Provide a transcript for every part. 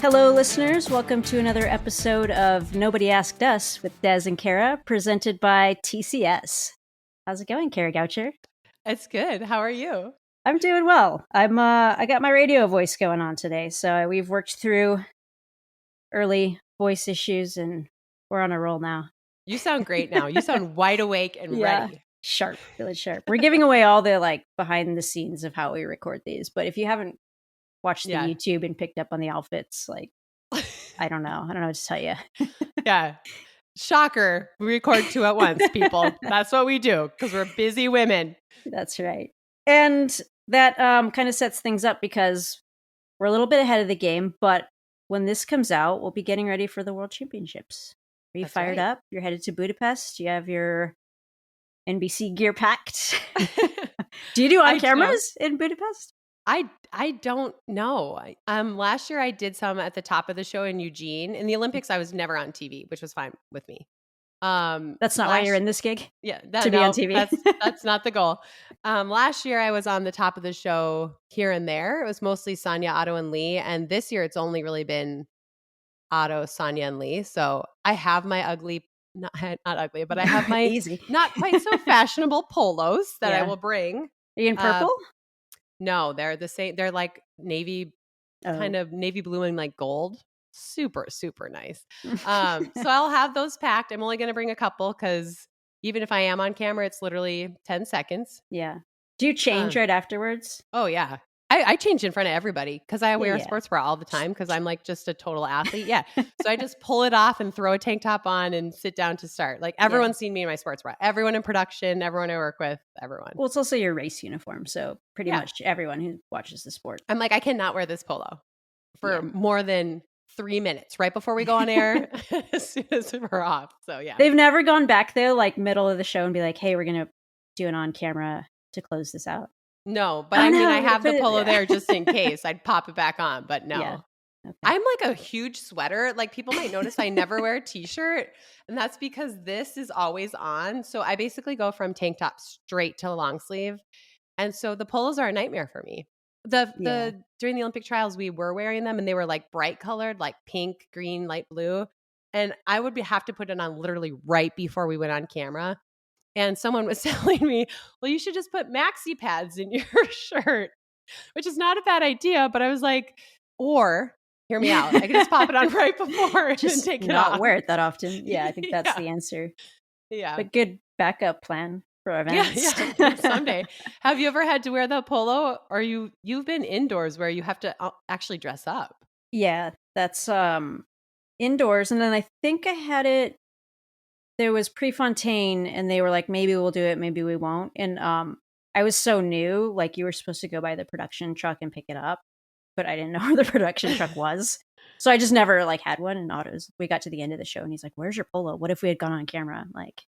Hello, listeners. Welcome to another episode of Nobody Asked Us with Des and Kara, presented by TCS. How's it going, Kara Goucher? It's good. How are you? I'm doing well. I got my radio voice going on today, so we've worked through early voice issues, and we're on a roll now. You sound great now. You sound wide awake and ready. Sharp, really sharp. We're giving away all the behind the scenes of how we record these, but if you haven't watched the YouTube and picked up on the outfits, I don't know what to tell you. Yeah. Shocker. We record two at once, people. That's what we do because we're busy women. That's right. And that kind of sets things up because we're a little bit ahead of the game, but when this comes out, we'll be getting ready for the World Championships. Are you fired up? You're headed to Budapest. You have your NBC gear packed. Do you do on cameras in Budapest? I don't know. Last year I did some at the top of the show in Eugene. In the Olympics, I was never on TV, which was fine with me. That's not why you're in this gig? Yeah. To be on TV? That's not the goal. Last year I was on the top of the show here and there. It was mostly Sonia, Otto, and Lee. And this year it's only really been Otto, Sonia, and Lee. So I have my ugly, not ugly, but I have my easy, not quite so fashionable polos that I will bring. Are you in purple? No, they're the same. They're like navy, kind of navy blue and like gold. Super, super nice. So I'll have those packed. I'm only going to bring a couple because even if I am on camera, it's literally 10 seconds. Yeah. Do you change right afterwards? Oh, yeah. I change in front of everybody because I wear a sports bra all the time because I'm like just a total athlete. Yeah. So I just pull it off and throw a tank top on and sit down to start. Like everyone's seen me in my sports bra. Everyone in production, everyone I work with, everyone. Well, it's also your race uniform. So pretty much everyone who watches the sport. I'm like, I cannot wear this polo for more than 3 minutes right before we go on air as soon as we're off. So yeah. They've never gone back though, like middle of the show and be like, hey, we're going to do an on camera to close this out. No, but I mean, I have the polo there just in case. I'd pop it back on, but no. Yeah. Okay. I'm like a huge sweater. Like people might notice I never wear a t-shirt, and that's because this is always on. So I basically go from tank top straight to long sleeve. And so the polos are a nightmare for me. The during the Olympic trials, we were wearing them and they were like bright colored, like pink, green, light blue. And I would have to put it on literally right before we went on camera. And someone was telling me, well, you should just put maxi pads in your shirt, which is not a bad idea. But I was like, or hear me out. I can just pop it on right before just and take it not off. Wear it that often. Yeah, I think that's the answer. Yeah. But good backup plan for events. Yeah. Someday. Have you ever had to wear the polo? Or you've been indoors where you have to actually dress up? Yeah, that's indoors. And then I think I had it. There was Prefontaine and they were like, maybe we'll do it, maybe we won't. And I was so new, like you were supposed to go by the production truck and pick it up, but I didn't know where the production truck was. So I just never had one. And we got to the end of the show and he's like, where's your polo? What if we had gone on camera? I'm like,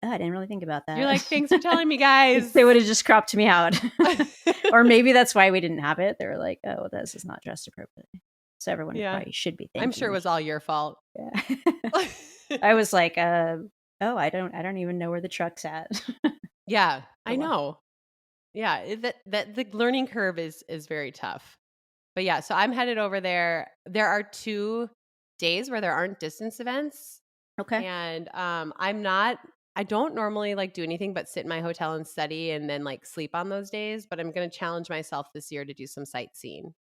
I didn't really think about that. You're like, thanks for telling me, guys. They would have just cropped me out. Or maybe that's why we didn't have it. They were like, oh, this is not dressed appropriately. So everyone probably should be thinking. I'm sure it was all your fault. Yeah. I was like, I don't even know where the truck's at. Yeah, I know. Yeah, that the learning curve is very tough. But yeah, so I'm headed over there. There are 2 days where there aren't distance events. Okay. And I don't normally do anything but sit in my hotel and study and then sleep on those days, but I'm going to challenge myself this year to do some sightseeing.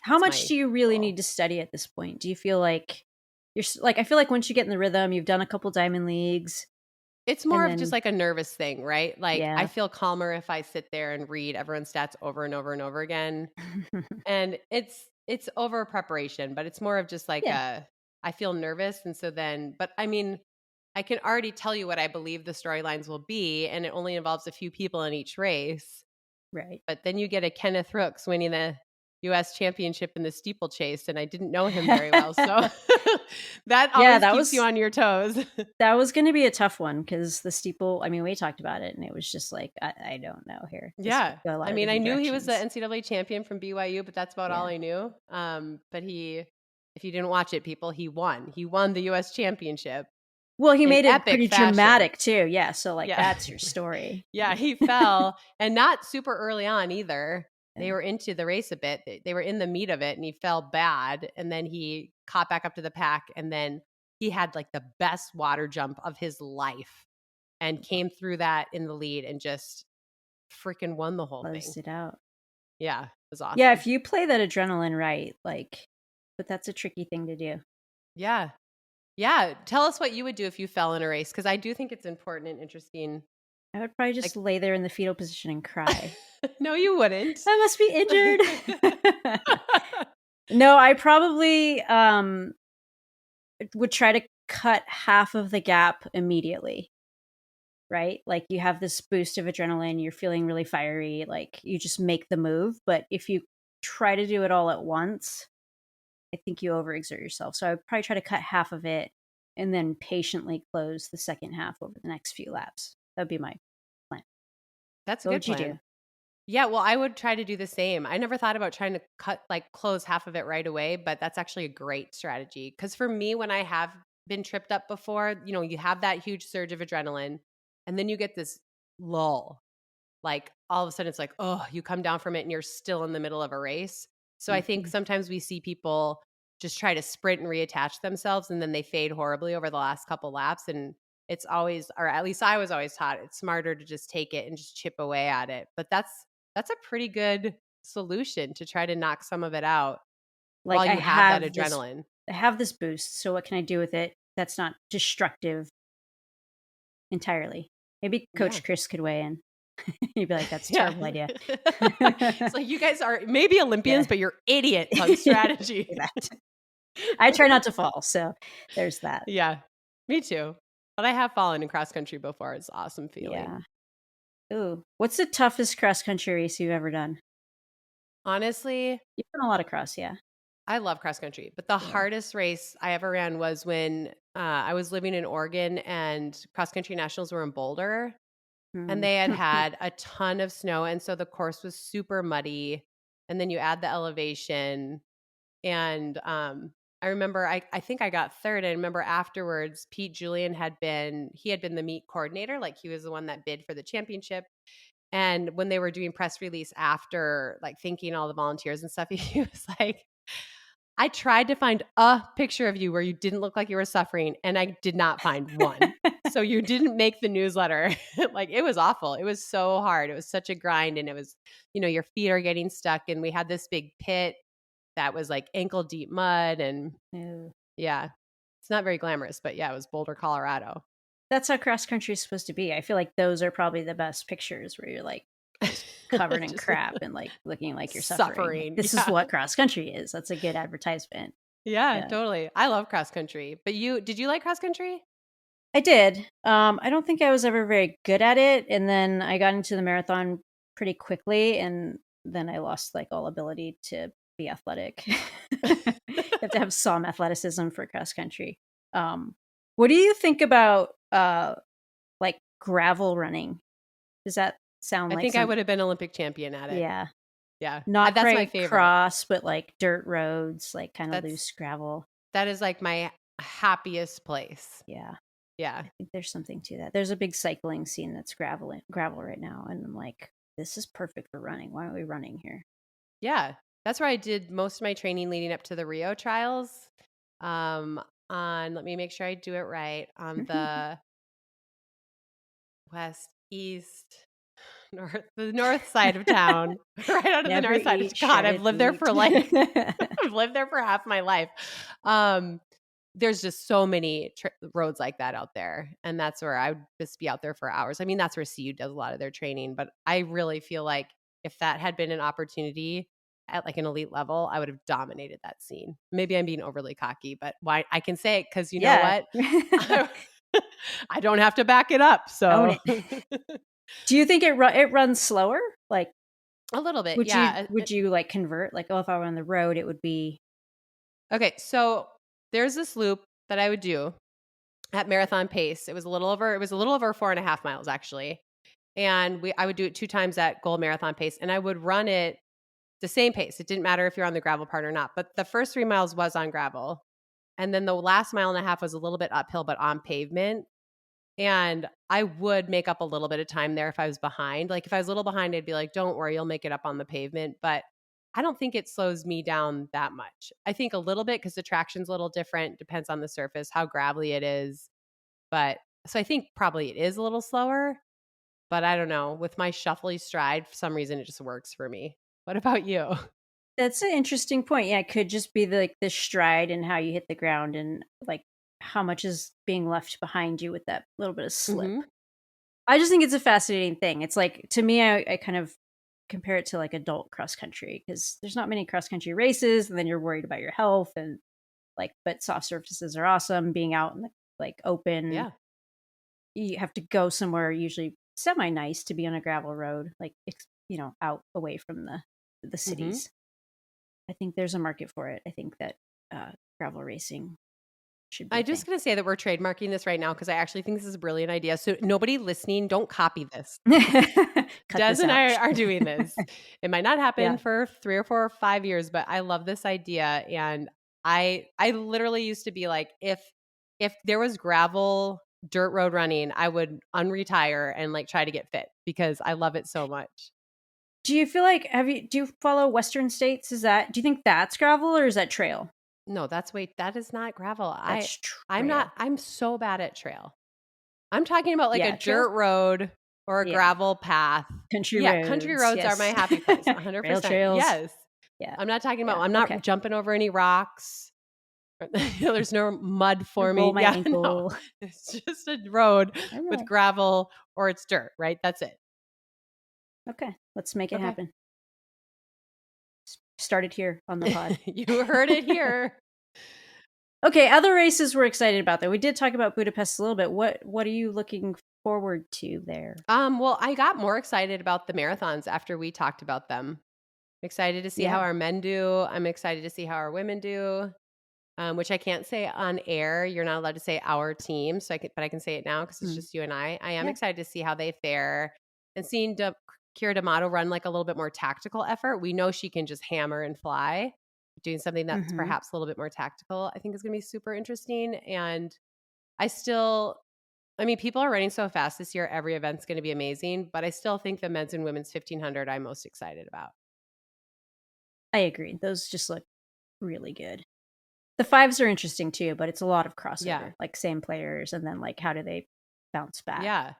How much do you really need to study at this point? Do you feel like I feel like once you get in the rhythm, you've done a couple Diamond Leagues. It's more of just a nervous thing, right? I feel calmer if I sit there and read everyone's stats over and over and over again. And it's over preparation, but it's more of just I feel nervous. And so but I mean, I can already tell you what I believe the storylines will be, and it only involves a few people in each race. Right. But then you get a Kenneth Rooks winning the U.S. championship in the steeplechase, and I didn't know him very well. So that always keeps you on your toes. That was going to be a tough one because the steeple, I mean, we talked about it and it was just I don't know here. Yeah. I mean, I knew he was the NCAA champion from BYU, but that's about all I knew. But if you didn't watch it, people, he won. He won the U.S. championship. Well, he made it pretty dramatic too. Yeah. So that's your story. Yeah. He fell and not super early on either. they were into the race a bit. They were in the meat of it, and he fell bad. And then he caught back up to the pack, and then he had like the best water jump of his life and came through that in the lead and just freaking won the whole thing. Closed it out. Yeah, it was awesome. Yeah, if you play that adrenaline right, like, but that's a tricky thing to do. Yeah. Yeah. Tell us what you would do if you fell in a race, because I do think it's important and interesting. I would probably just Like, lay there in the fetal position and cry. no, you wouldn't. I must be injured. No, I probably would try to cut half of the gap immediately. Right? Like you have this boost of adrenaline, you're feeling really fiery, like you just make the move. But if you try to do it all at once, I think you overexert yourself. So I would probably try to cut half of it and then patiently close the second half over the next few laps. That'd be my plan. That's a What good would you plan. do? Yeah, well, I would try to do the same. I never thought about trying to close half of it right away, but that's actually a great strategy. Because for me, when I have been tripped up before, you have that huge surge of adrenaline, and then you get this lull. Like all of a sudden, it's like, oh, you come down from it and you're still in the middle of a race. So I think Mhm. sometimes we see people just try to sprint and reattach themselves, and then they fade horribly over the last couple laps. And it's always, or at least I was always taught, it's smarter to just take it and just chip away at it. But that's a pretty good solution to try to knock some of it out while Like you have that adrenaline. I have this boost, so what can I do with it that's not destructive entirely? Maybe Yeah. Coach Chris could weigh in. He'd be like, "That's a Yeah. terrible idea." It's like you guys are maybe Yeah. Olympians, but you're idiots on strategy. That. I try not to fall, so there's that. Yeah, me too. But I have fallen in cross country before. It's an awesome feeling. Yeah. Ooh. What's the toughest cross country race you've ever done? Honestly, You've done a lot of cross, yeah. I love cross country, but the Yeah. hardest race I ever ran was when I was living in Oregon and cross country nationals were in Boulder, and Mm. they had a ton of snow, and so the course was super muddy. And then you add the elevation, and I remember I think I got third. I remember afterwards, Pete Julian he had been the meet coordinator, like he was the one that bid for the championship. And when they were doing press release after, like thanking all the volunteers and stuff, he was like, I tried to find a picture of you where you didn't look like you were suffering, and I did not find one. So you didn't make the newsletter. Like it was awful. It was so hard. It was such a grind, and it was, your feet are getting stuck, and we had this big pit that was like ankle deep mud, and Ew. yeah, it's not very glamorous, but yeah, it was Boulder, Colorado. That's how cross country is supposed to be. I feel like those are probably the best pictures where you're like just covered in Just crap and like looking like you're suffering. Like, suffering. this is Yeah. what cross country is. That's a good advertisement. Yeah, Yeah. totally. I love cross country. But did you like cross country? I did. I don't think I was ever very good at it. And then I got into the marathon pretty quickly. And then I lost like all ability to be athletic. You have to have some athleticism for cross country. What do you think about like gravel running? Does that sound I like think I some? would have been Olympic champion at it. Yeah. Yeah. Not That's my quite favorite. cross, but like dirt roads, like kind of That's loose gravel. that is like my happiest place. Yeah. Yeah. I think there's something to that. There's a big cycling scene that's gravel right now, and I'm like, this is perfect for running. Why aren't we running here? Yeah. That's where I did most of my training leading up to the Rio trials. Let me make sure I do it right, on the west, east, the north side of town, right out of the Never north side. eat God, I've shredded lived there wheat. for like, I've lived there for half my life. There's just so many roads like that out there. And that's where I would just be out there for hours. I mean, that's where CU does a lot of their training, but I really feel like if that had been an opportunity at like an elite level, I would have dominated that scene. Maybe I'm being overly cocky, but why I can say it because you know Yeah. what? I don't have to back it up. Own So it. Do you think it runs slower? Like, a little bit, would you yeah. would you like convert? Like, oh, if I were on the road, it would be. Okay, so there's this loop that I would do at marathon pace. It was a little over 4.5 miles actually. And I would do it 2 times at goal marathon pace, and I would run it the same pace. It didn't matter if you're on the gravel part or not, but the first 3 miles was on gravel. And then the last mile and a half was a little bit uphill, but on pavement. And I would make up a little bit of time there if I was behind. Like if I was a little behind, I'd be like, don't worry, you'll make it up on the pavement. But I don't think it slows me down that much. I think a little bit because the traction's a little different, depends on the surface, how gravelly it is. But so I think probably it is a little slower, but I don't know. With my shuffly stride, for some reason, it just works for me. What about you? That's an interesting point. Yeah, it could just be like the stride and how you hit the ground and like how much is being left behind you with that little bit of slip. Mm-hmm. I just think it's a fascinating thing. It's like to me, I kind of compare it to like adult cross country because there's not many cross country races, and then you're worried about your health and like. But soft surfaces are awesome. Being out in the like open, Yeah. you have to go somewhere usually semi nice to be on a gravel road, like out away from the Mm-hmm. cities. I think there's a market for it. I think that gravel racing should be a I'm just thing. going to say that we're trademarking this right now because I actually think this is a brilliant idea. So nobody listening, don't copy this. Cut Des this and out. I are doing this. It might not happen Yeah. for 3 or 4 or 5 years, but I love this idea. And I literally used to be like, if there was gravel dirt road running, I would unretire and like try to get fit because I love it so much. Do you feel like do you follow Western states? Do you think that's gravel or is that trail? No, that is not gravel. That's I'm not trail. I'm so bad at trail. I'm talking about like a Yeah, trails. dirt road or a Yeah, gravel path. country Yeah, country roads. roads are my Yes, happy place. rail 100%. trails. Yes. Yeah, I'm yeah. not Okay. jumping over any rocks. There's no mud Roll forming. my Yeah, no. ankle. It's just a road All with right. gravel or it's dirt, right? That's it. Okay. Let's make it Okay. happen. Started here on the pod. You heard it here. Okay, other races we're excited about though. We did talk about Budapest a little bit. What are you looking forward to there? Well, I got more excited about the marathons after we talked about them. Excited to see how Yeah. our men do. I'm excited to see how our women do. Which I can't say on air. You're not allowed to say our team, but I can say it now because it's Mm. just you and I. I am Yeah. excited to see how they fare and seeing Kira D'Amato run like a little bit more tactical effort. We know she can just hammer and fly. Doing something that's Mm-hmm. perhaps a little bit more tactical, I think is going to be super interesting. And I still, I mean, people are running so fast this year. Every event's going to be amazing, but I still think the men's and women's 1500 I'm most excited about. I agree. Those just look really good. The fives are interesting too, but it's a lot of Yeah. crossover, like same players, and then like how do they bounce back? Yeah.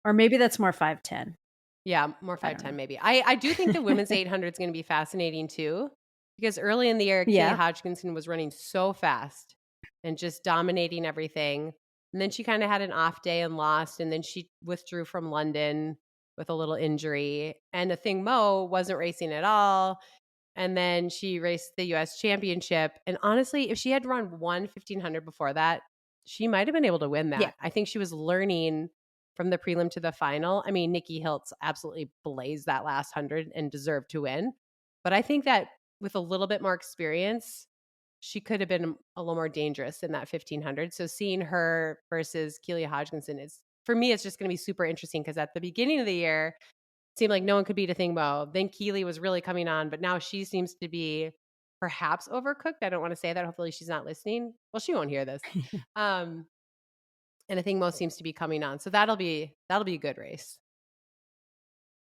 Or maybe that's more 510. Yeah, more I don't 510 maybe. I do think the women's know. 800 is going to be fascinating too, because early in the year, Keely Yeah. Hodgkinson was running so fast and just dominating everything. And then she kind of had an off day and lost, and then she withdrew from London with a little injury. And the thing Mo wasn't racing at all. And then she raced the US championship. And honestly, if she had run 1 1500 before that, she might have been able to win Yeah. that. I think she was learning from the prelim to the final. I mean, Nikki Hiltz absolutely blazed that last 100 and deserved to win. But I think that with a little bit more experience, she could have been a little more dangerous in that 1500. So seeing her versus Keely Hodgkinson is, for me, it's just going to be super interesting because at the beginning of the year, seemed like no one could beat a thing Mo. Then Keely was really coming on, but now she seems to be perhaps overcooked. I don't want to say that. Hopefully she's not listening. Well, she won't hear this. Um, and I think Mo seems to be coming on. So that'll be a good race.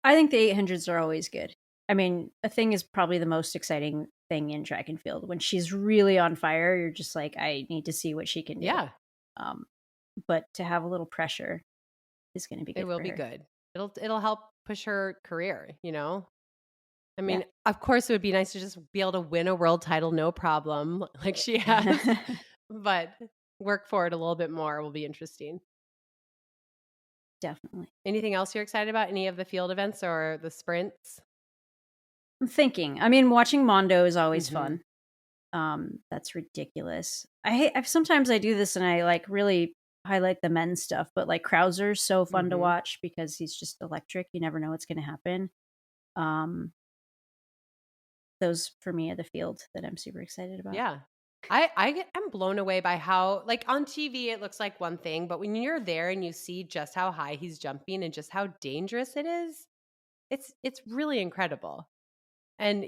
I think the 800s are always good. I mean, a thing is probably the most exciting thing in track and field. When she's really on fire, you're just like, I need to see what she can do. Yeah, Um, but to have a little pressure is going to be it good will for be her. good. It'll help push her career, you know? I Yeah. mean, of course it would be nice to just be able to win a world title no problem like she has, but work for it a little bit more will be interesting. Definitely. Anything else you're excited about? Any of the field events or the sprints? I'm thinking. I mean, watching Mondo is always Mhm. fun. That's ridiculous. Sometimes I do this and I like really highlight the men's stuff, but like Krauser's so fun to Mhm. watch because he's just electric. You never know what's going to happen. Um, those for me are the field that I'm super excited about. Yeah. I'm blown away by how, like, on TV it looks like one thing, but when you're there and you see just how high he's jumping and just how dangerous it is, it's really incredible. And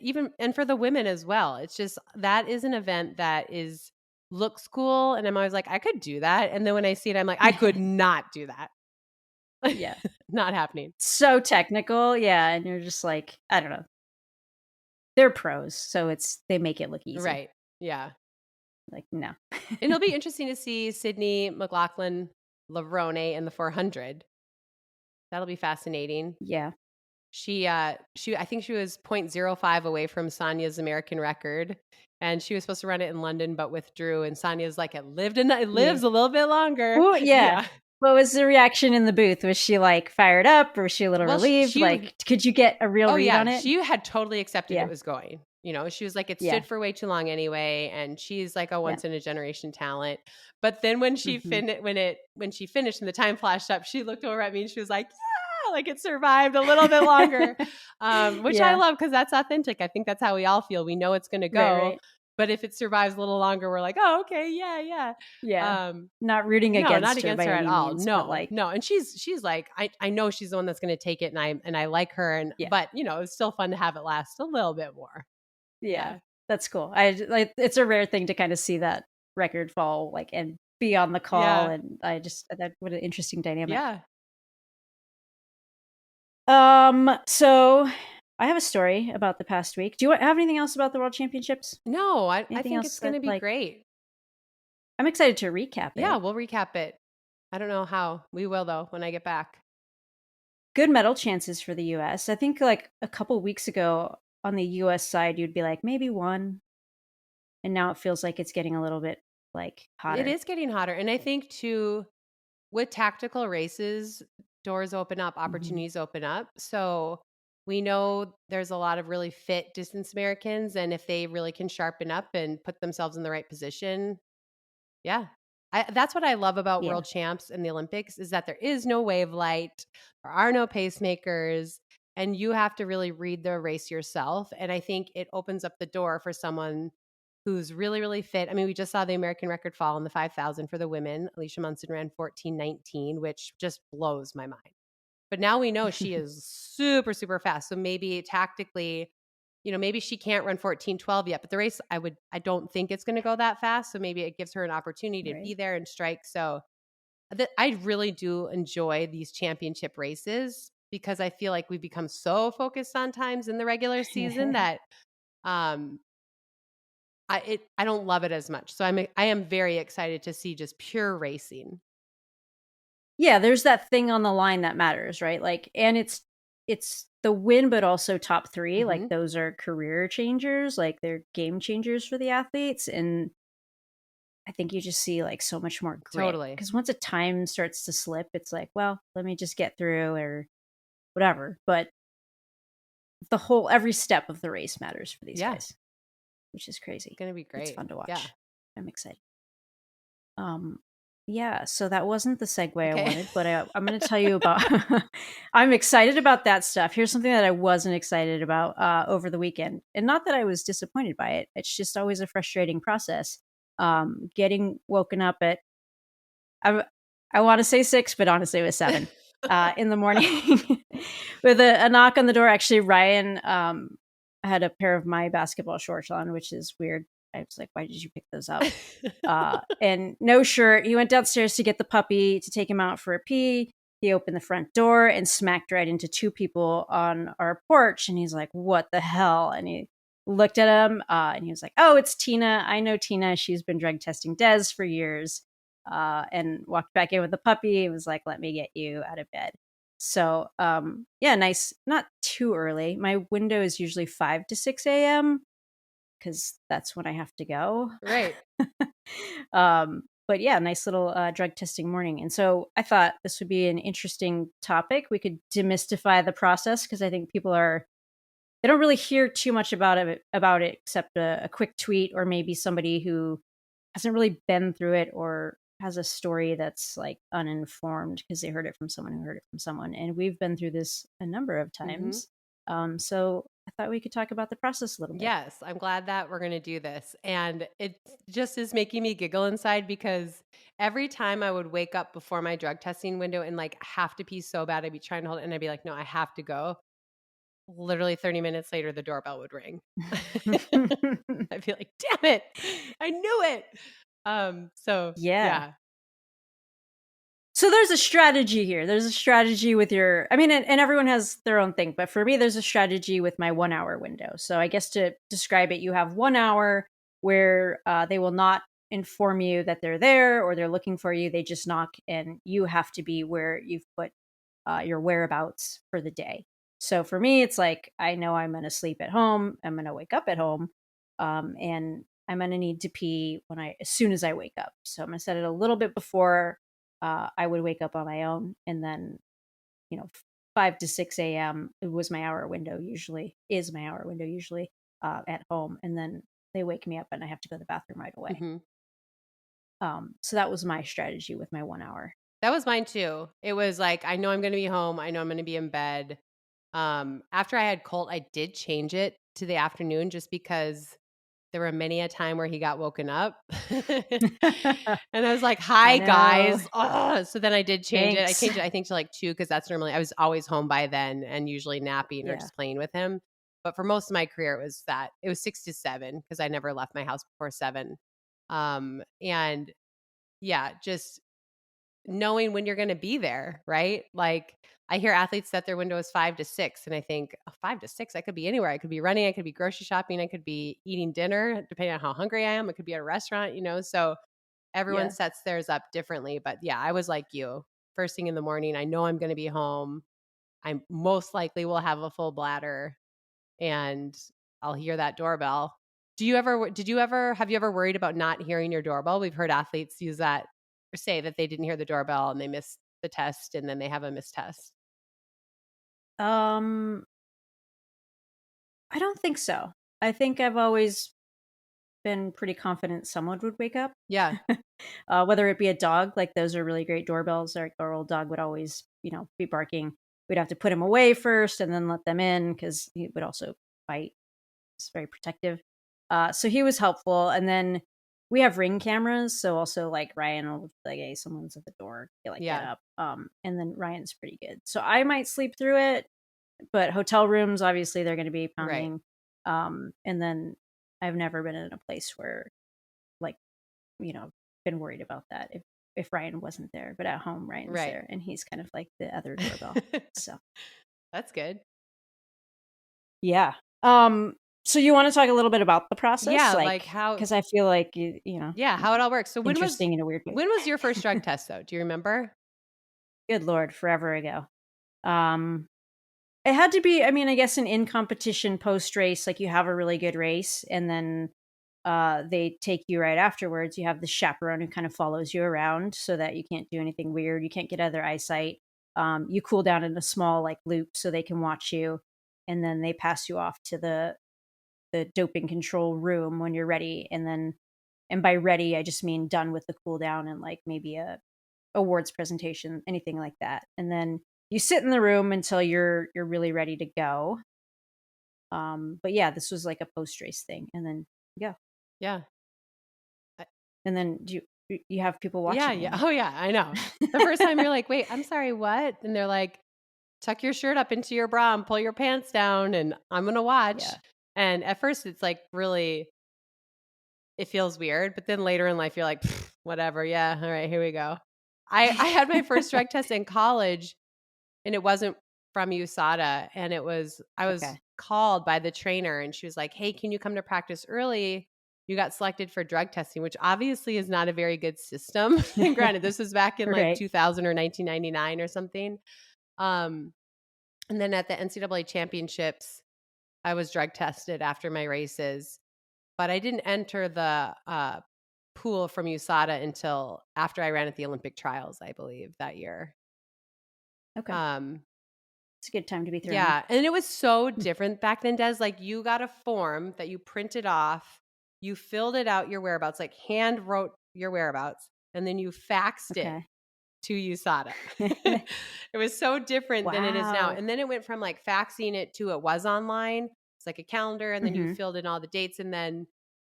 for the women as well. It's just that is an event that is looks cool. And I'm always like, I could do that. And then when I see it, I'm like, I could not do that. Yeah. Not happening. So technical, yeah, and you're just like, I don't know. They're pros, so they make it look easy. Right. Yeah. Like, no. And it'll be interesting to see Sydney McLaughlin Lavrone in the 400. That'll be fascinating. Yeah. I think she was point zero 0.05 away from Sonia's American record, and she was supposed to run it in London, but withdrew. And Sonia's like, it Yeah. lives a little bit longer. Well, yeah. Yeah. What was the reaction in the booth? Was she, like, fired up, or was she a little Well, relieved? Like, could you get a real oh read yeah, on it? she had totally accepted Yeah. it was going. She was like, it Yeah. stood for way too long anyway, and she's like a Yeah. once in a generation talent. But then when she Mhm. when she finished and the time flashed up, she looked over at me and she was like, yeah, like it survived a little bit longer, which I Yeah. love because that's authentic. I think that's how we all feel. We know it's going to Right, go, right. but if it survives a little longer, we're like, oh, okay, yeah, yeah. Yeah. Um, Not rooting no, not against her against by her at any all. means, but, No, like, no. And she's like, I know she's the one that's going to take it, and I like her, yeah. but it's still fun to have it last a little bit more. Yeah. Yeah, That's cool. Like, it's a rare thing to kinda see that record fall, like, and be on the call, yeah, and that what an interesting dynamic. yeah. So I have a story about the past week. Do you have anything else about the World Championships? No, I Anything think else it's going that, to be like, great. I'm excited to recap Yeah, it. we'll recap it. I don't know how we will though when I get back. Good medal chances for the US. I think, like, a couple weeks ago on the US side, you'd be like, maybe one, and now it feels like it's getting a little bit, like, It hotter. is getting hotter, and I think too with tactical races, doors open up, Mhm. opportunities open up. So we know there's a lot of really fit distance Americans, and if they really can sharpen up and put themselves in the right position, yeah. That's what I love about Yeah. world champs and the Olympics is that there is no wave light, there are no pacemakers, and you have to really read the race yourself. And I think it opens up the door for someone who's really, really fit. I mean, we just saw the American record fall in the 5,000 for the women. Alicia Munson ran 14:19, which just blows my mind. But now we know she is super, super fast. So maybe tactically, maybe she can't run 14:12 yet, but the race, I don't think it's going to go that fast. So maybe it gives her an opportunity to Right. be there and strike. So I really do enjoy these championship races because I feel like we've become so focused on times in the regular season that um, I don't love it as much. So I am very excited to see just pure racing. Yeah, there's that thing on the line that matters, right? Like, and it's the win, but also top 3, like, Hmm. those are career changers, like, they're game changers for the athletes, and I think you just see, like, so much more grit. Totally. Because once a time starts to slip, it's like, well, let me just get through or whatever, but every step of the race matters for these Yeah, guys, which is it's crazy. going to be It's great. fun to Yeah. watch. I'm excited. Um, yeah, so that wasn't the segue I Okay. wanted, but I'm going to tell you about. I'm excited about that stuff. Here's something that I wasn't excited about over the weekend, and not that I was disappointed by it. It's just always a frustrating process. Getting woken up at I I want to say 6, but honestly it was 7 in the morning with a knock on the door. Actually, Ryan had a pair of my basketball shorts on, which is weird. I was like, why did you pick those up? And no shirt. He went downstairs to get the puppy to take him out for a pee. He opened the front door and smacked right into 2 people on our porch. And he's like, what the hell? And he looked at him and he was like, oh, it's Tina. I know Tina. She's been drug testing Des for years. And walked back in with the puppy. And was like, let me get you out of bed. So, yeah, nice. Not too early. My window is usually 5 to 6 a.m. because that's when I have to go. Right. But yeah, nice little drug testing morning. And so I thought this would be an interesting topic. We could demystify the process because I think they don't really hear too much about it except a quick tweet or maybe somebody who hasn't really been through it or has a story that's like uninformed because they heard it from someone who heard it from someone. And we've been through this a number of Hmm. times. So I thought we could talk about the process a little bit. Yes, I'm glad that we're going to do this. And it just is making me giggle inside because every time I would wake up before my drug testing window and like have to pee so bad, I'd be trying to hold it and I'd be like, no, I have to go. Literally 30 minutes later, the doorbell would ring. I'd be like, damn it, I knew it. So Yeah. yeah. So there's a strategy here. There's a strategy with your I mean, and everyone has their own thing, but for me, there's a strategy with my 1 hour window. So I guess to describe it, you have 1 hour where they will not inform you that they're there or they're looking for you. They just knock, and you have to be where you've put your whereabouts for the day. So for me, it's like I know I'm going to sleep at home. I'm going to wake up at home, and I'm going to need to pee as soon as I wake up. So I'm going to set it a little bit before I would wake up on my own, and then 5 to 6 a.m. It was my hour window usually. Is my hour window usually at home, and then they wake me up, and I have to go to the bathroom right away. Mhm. So that was my strategy with my 1 hour. That was mine too. It was like, I know I'm gonna be home. I know I'm gonna be in bed. After I had Colt, I did change it to the afternoon just because there were many a time where he got woken up. And I was like, I "Hi, know. guys." Ugh. So then I did change it. I Thanks. changed it, I think, to like 2 because that's normally I was always home by then and usually napping or Yeah. just playing with him. But for most of my career, it was 6 to 7 because I never left my house before 7. And yeah, just knowing when you're gonna be there, right? Like, I hear athletes set their window as 5 to 6, and I think, "Oh, 5 to 6, I could be anywhere. I could be running, I could be grocery shopping, I could be eating dinner, depending on how hungry I am. I could be at a restaurant," So everyone Yeah. sets theirs up differently, but yeah, I was like you. First thing in the morning, I know I'm gonna be home. I most likely will have a full bladder, and I'll hear that doorbell. Have you ever worried about not hearing your doorbell? We've heard athletes use that or say that they didn't hear the doorbell and they missed the test and then they have a missed test. Um, I don't think so. I think I've always been pretty confident someone would wake up. Yeah, Whether it be a dog, like those are really great doorbells. Our old dog would always, be barking. We'd have to put him away first and then let them in because he would also bite. It's very protective. So he was helpful. And then we have ring cameras, so also like Ryan will be like, "Hey, someone's at the door. Get yeah, up." And then Ryan's pretty good, so I might sleep through it. But hotel rooms, obviously, they're going to be right, pounding. And then I've never been in a place where, like, you know, been worried about that if Ryan wasn't there. But at home, Ryan's right. there, and he's kind of like the other doorbell. So That's good. yeah. So you want to talk a little bit about the process, Yeah, like like how because I feel like yeah, how it all works. So interesting in a weird way. when was your first drug test though? Do you remember? Good lord, forever ago. Um, it had to be. I mean, I guess an in competition post race, like you have a really good race, and then they take you right afterwards. You have the chaperone who kind of follows you around so that you can't do anything weird. You can't get other eyesight. You cool down in a small like loop so they can watch you, and then they pass you off to the doping control room when you're ready. And by ready, I just mean done with the cool down and like maybe a awards presentation, anything like that. And then you sit in the room until you're really ready to go. But yeah, this was like a post race thing, and then go. Yeah. I- And then you have people Yeah, watching yeah. you. Oh yeah, I know. The first time you're like, "Wait, I'm sorry, what?" And they're like, "Tuck your shirt up into your bra and pull your pants down and I'm going to watch." Yeah. And at first it's like really it feels weird, but then later in life you're like, "Pfft, whatever. Yeah, all right, here we go." I had my first drug test in college and it wasn't from USADA and I was Okay. called by the trainer and she was like, "Hey, can you come to practice early? You got selected for drug testing," which obviously is not a very good system. And granted, this was back in like Right. 2000 or 1999 or something. Um, and then at the NCAA championships, I was drug tested after my races, but I didn't enter the pool from USADA until after I ran at the Olympic trials, I believe that year. Okay. Um, It's a good time to be thrown. yeah, and it was so Hmm. different back then, Des. Like you got a form that you printed off, you filled it out your whereabouts, like hand wrote your whereabouts, and then you faxed it Okay. to USADA. It was so different than it is now. Wow. And then it went from like faxing it to it was online. It's like a calendar, and then you Hmm. filled in all the dates, and then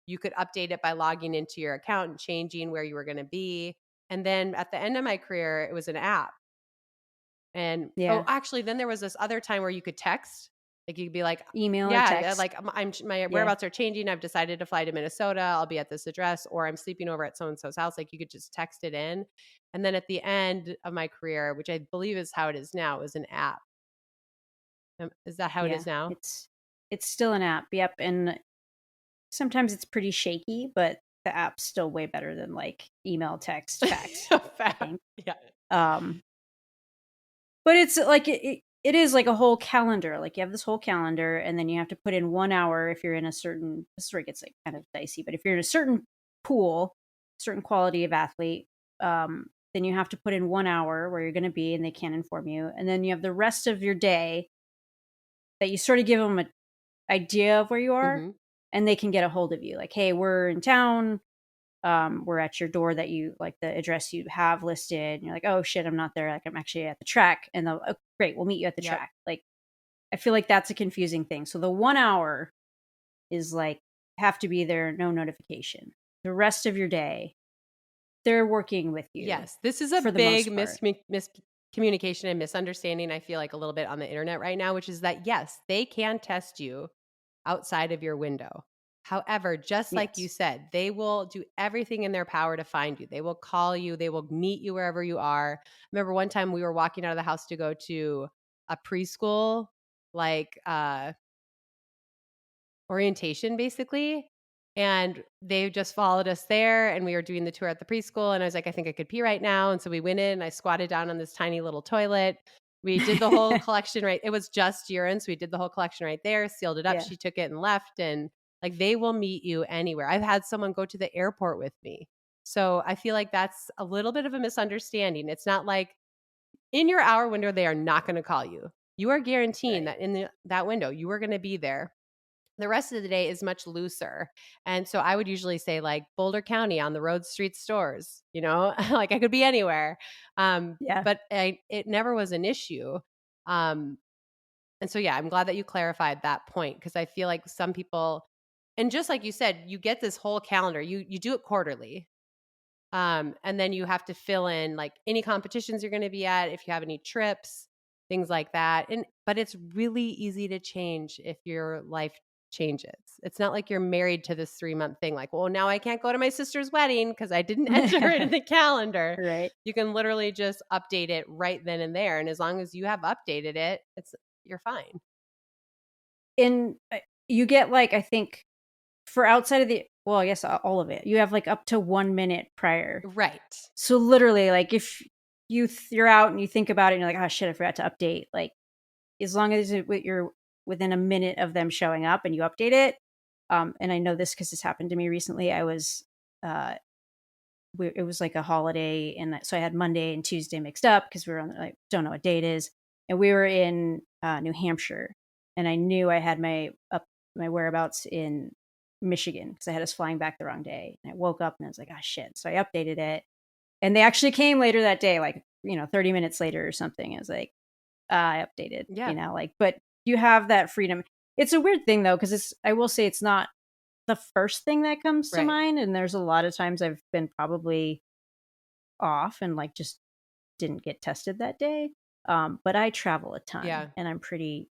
you could update it by logging into your account and changing where you were going to be. And then at the end of my career, it was an app. And oh, Yeah. actually, then there was this other time where you could text. Like you could be like, Email or yeah, text. like my Yeah. whereabouts are changing. I've decided to fly to Minnesota. I'll be at this address, or I'm sleeping over at so and so's house. Like you could just text it in. And then at the end of my career, which I believe is how it is now, is an app. Is that how it Yeah. is now? It's still an app. Yep. And sometimes it's pretty shaky, but the app's still way better than like email, text, fax, I think. Yeah. Um, but it's like it is like a whole calendar. Like you have this whole calendar, and then you have to put in 1 hour if you're in a certain. This is where it gets like kind of dicey. But if you're in a certain pool, certain quality of athlete, then you have to put in 1 hour where you're going to be, and they can inform you. And then you have the rest of your day that you sort of give them an idea of where you are, Hmm. and they can get a hold of you. Like, hey, we're in town. We're at your door that you like the address you have listed. And you're like, oh shit, I'm not there. Like, I'm actually at the track. And they'll, oh, great, we'll meet you at the Yep. track. Like, I feel like that's a confusing thing. So the 1 hour is like, have to be there, no notification. The rest of your day, they're working with you Yes, this is a for the big most part. miscommunication and misunderstanding, I feel like, a little bit on the internet right now, which is that, yes, they can test you outside of your window. However, just like you Yes. said, they will do everything in their power to find you. They will call you, they will meet you wherever you are. I remember one time we were walking out of the house to go to a preschool, like, orientation basically. And they just followed us there and we were doing the tour at the preschool. And I was like, I think I could pee right now. And so we went in and I squatted down on this tiny little toilet. We did the whole collection right. It was just urine. So we did the whole collection right there, sealed it up. Yeah. She took it and left. And like they will meet you anywhere. I've had someone go to the airport with me. So I feel like that's a little bit of a misunderstanding. It's not like in your hour window, they are not going to call you. You are guaranteeing Right. that in that window, you are going to be there. The rest of the day is much looser. And so I would usually say like Boulder County on the road, street, stores, like I could be anywhere. Yeah. But it never was an issue. Um, and so, yeah, I'm glad that you clarified that point because I feel like some people, and just like you said, you get this whole calendar, you do it quarterly. And then you have to fill in like any competitions you're going to be at, if you have any trips, things like that. But it's really easy to change if your life changes. It's not like you're married to this 3-month thing. Like, well, now I can't go to my sister's wedding because I didn't enter it in the calendar. Right. You can literally just update it right then and there. And as long as you have updated it, you're fine. And you get like, I think for outside of the, well, I guess all of it, you have like up to 1 minute prior. Right. So literally, like if you're out and you think about it and you're like, oh shit, I forgot to update. Like as long as you're within a minute of them showing up and you update it. And I know this because this happened to me recently. I was, it was like a holiday, and so I had Monday and Tuesday mixed up because we were on like don't know what day it is, and we were in New Hampshire, and I knew I had my whereabouts in Michigan because I had us flying back the wrong day. And I woke up and I was like, ah, shit. So I updated it, and they actually came later that day, like 30 minutes later or something. I was like, I updated, Yeah. like, but you have that freedom. It's a weird thing though, because I will say it's not the first thing that comes to Right. mind. And there's a lot of times I've been probably off and like just didn't get tested that day. But I travel a ton Yeah. and I'm pretty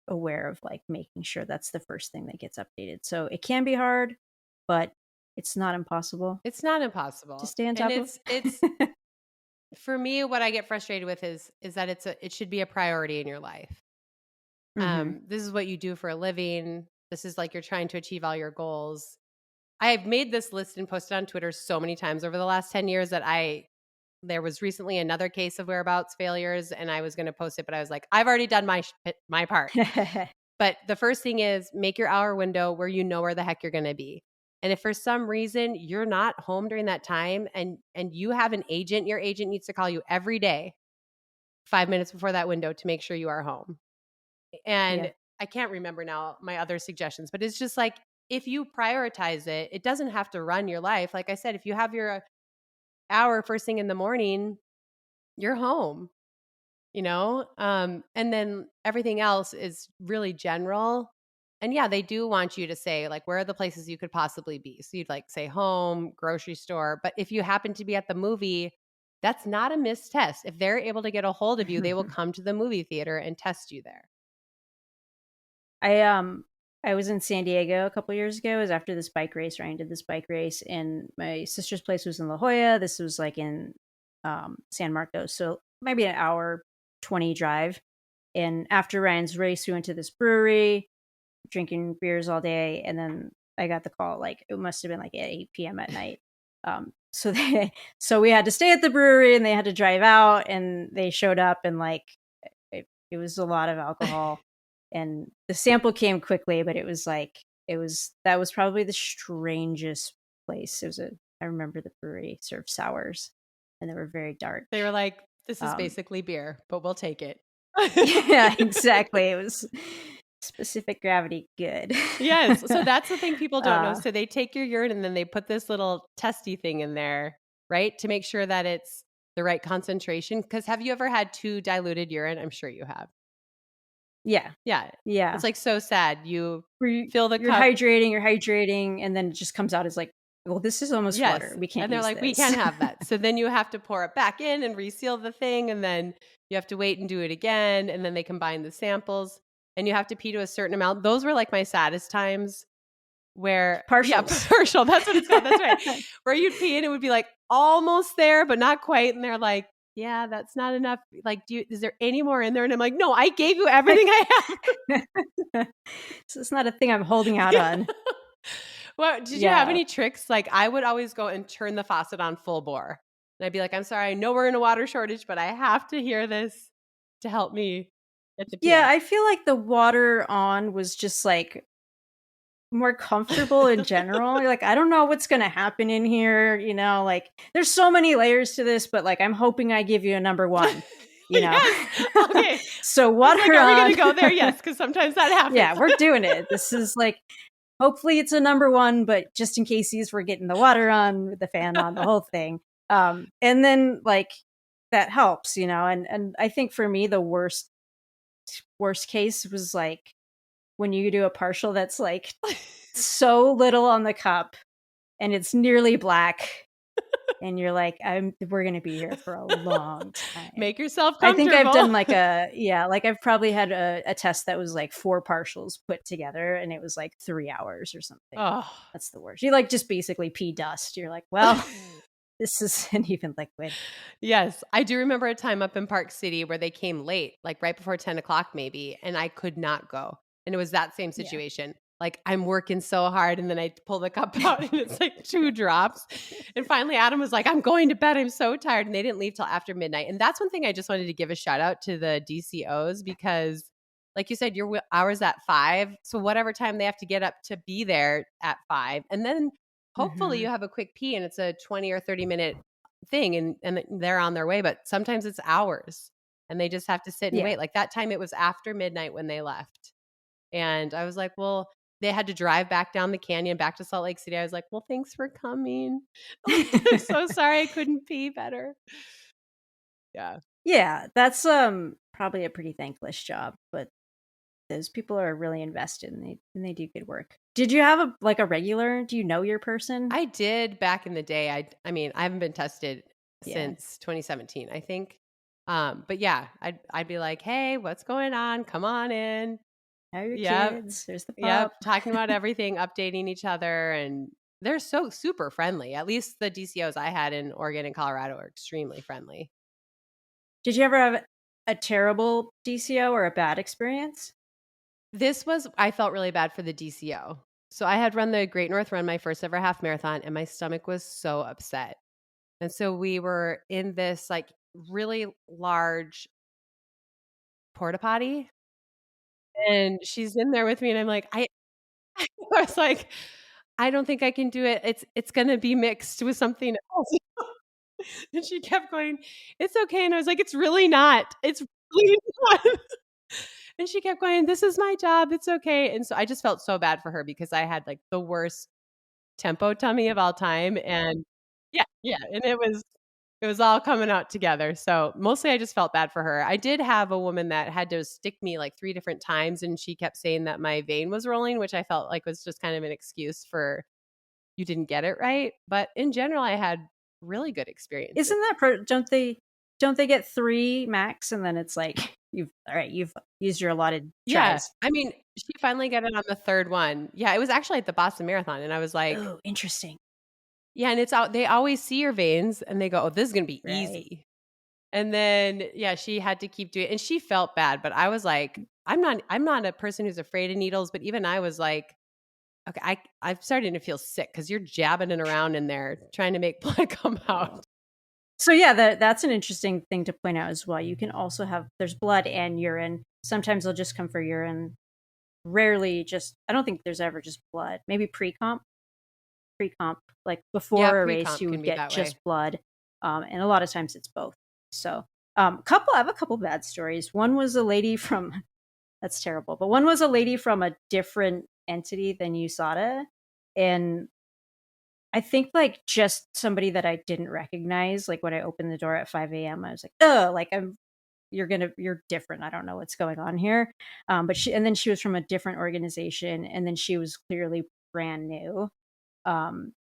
aware of like making sure that's the first thing that gets updated. So it can be hard, but it's not impossible It's not to impossible. stay on And top of. it's for me, what I get frustrated with is that it should be a priority in your life. Hmm. This is what you do for a living. This is like you're trying to achieve all your goals. I have made this list and posted on Twitter so many times over the last 10 years that there was recently another case of whereabouts failures and I was going to post it, but I was like, I've already done my part. But the first thing is make your hour window where you know where the heck you're going to be. And if for some reason you're not home during that time and you have an agent, your agent needs to call you every day 5 minutes before that window to make sure you are home. Yeah. And I can't remember now my other suggestions, but it's just like if you prioritize it, it doesn't have to run your life. Like I said, if you have your hour first thing in the morning, you're home, and then everything else is really general. And yeah, they do want you to say like where are the places you could possibly be. So you'd like say home, grocery store, but if you happen to be at the movie, that's not a missed test. If they're able to get a hold of you, they will come to the movie theater and test you there. I was in San Diego a couple years ago. It was after this bike race, where I did this bike race, and my sister's place was in La Jolla. This was like in San Marcos, so maybe an hour 20 drive. And after Ryan's race, we went to this brewery, drinking beers all day, and then I got the call. Like it must have been like at 8 p.m. at night. So so we had to stay at the brewery, and they had to drive out, and they showed up, and like it was a lot of alcohol, and the sample came quickly, but it was like that was probably the strangest place. It was a I remember the brewery served sours, and they were very dark. They were like, this is Um, basically beer, but we'll take it. yeah, exactly. It was specific gravity good. Yes. So that's the thing people don't know. uh, So they take your urine and then they put this little testy thing in there, right? To make sure that it's the right concentration. Because have you ever had too diluted urine? I'm sure you have. yeah, Yeah. yeah. It's like so sad. You Where fill the you're cup. hydrating, and then it just comes out as like, well, this is almost water. Yes. We can't And they're use like, we this. can't have that. So then you have to pour it back in and reseal the thing. And then you have to wait and do it again. And then they combine the samples and you have to pee to a certain amount. Those were like my saddest times where, yeah, Partials. partial. That's what it's called. That's right. Where you'd pee and it would be like almost there, but not quite. And they're like, yeah, that's not enough. Like, is there any more in there? And I'm like, no, I gave you everything I have. So it's not a thing I'm holding out Yeah. on. Well, did you have Yeah. any tricks? Like I would always go and turn the faucet on full bore. And I'd be like, I'm sorry, I know we're in a water shortage, but I have to hear this to help me get the pee Yeah, out. I feel like the water on was just like more comfortable in general. You're like, I don't know what's going to happen in here, like there's so many layers to this, but like I'm hoping I give you a number one, you know. Yes. Okay. So I was like, water are we on. going to go there? Yes, because sometimes that Yeah, happens. we're doing it. This is like hopefully it's a number one, but just in case we're getting the water on, with the fan on, the whole thing. And then like that helps, and I think for me the worst case was like when you do a partial that's like so little on the cup and it's nearly black, and you're like, we're gonna be here for a long time. Make yourself I think I've done comfortable. like like I've probably had a test that was like 4 partials put together, and it was like 3 hours or something. Oh. That's the worst. You like just basically pee dust. You're like, well, this isn't even liquid. Yes. I do remember a time up in Park City where they came late, like right before 10 o'clock maybe, and I could not go. And it was that same Yeah. situation. Like I'm working so hard and then I pull the cup out and it's like 2 drops. And finally Adam was like, I'm going to bed. I'm so tired. And they didn't leave till after midnight. And that's one thing I just wanted to give a shout out to the DCOs because like you said, your hours at 5. So whatever time they have to get up to be there at 5. And then hopefully you Mhm. have a quick pee and it's a 20 or 30-minute thing and they're on their way, but sometimes it's hours and they just have to sit and Yeah. wait. Like that time it was after midnight when they left. And I was like, well, they had to drive back down the canyon back to Salt Lake City. I was like, well, thanks for coming. I'm so sorry I couldn't pee better. Yeah. Yeah, that's probably a pretty thankless job, but those people are really invested, and they do good work. Did you have a regular? Do you know your person? I did back in the day. I mean, I haven't been tested Yeah. since 2017, I think. But yeah, I'd be like, "Hey, what's going on? Come on in." How are your Yep. kids? There's the Yep, pup. talking about everything, updating each other, and they're so super friendly. At least the DCOs I had in Oregon and Colorado are extremely friendly. Did you ever have a terrible DCO or a bad experience? I felt really bad for the DCO. So I had run the Great North Run, my first ever half marathon, and my stomach was so upset. And so we were in this like really large porta potty, and she's in there with me, and I'm like, I was like, I don't think I can do it. It's gonna be mixed with something else. And she kept going, "It's okay." And I was like, "It's really not. It's really not." And she kept going, "This is my job. It's okay." And so I just felt so bad for her because I had like the worst tempo tummy of all time. And yeah, yeah. And it was all coming out together. So mostly I just felt bad for her. I did have a woman that had to stick me like 3 different times and she kept saying that my vein was rolling, which I felt like was just kind of an excuse for you didn't get it right. But in general, I had really good experiences. Isn't that don't they get 3 max, and then it's like You've used your allotted Yeah. tries. I mean, she finally got it on the 3rd one. Yeah, it was actually at the Boston Marathon, and I was like, Oh, interesting. yeah, and it's out they always see your veins, and they go, "Oh, this is gonna be Right. easy." And then, yeah, she had to keep doing and she felt bad, but I was like, I'm not a person who's afraid of needles, but even I was like, "Okay, I'm starting to feel sick because 'cause you're jabbing it around in there trying to make blood come Oh. out." So yeah, that's an interesting thing to point out as well. You can also have there's blood and urine. Sometimes they'll just come for urine. Rarely just I don't think there's ever just blood. Maybe pre-comp, like Yeah, before a race, pre-comp you can would be get that just way. blood, and a lot of times it's both. So, I have a couple bad stories. One was a lady from that's terrible, but one was a lady from a different entity than USADA, and I think like just somebody that I didn't recognize. Like when I opened the door at 5 a.m., I was like, "Oh, like you're different. I don't know what's going on here." But she was from a different organization, and then she was clearly brand new.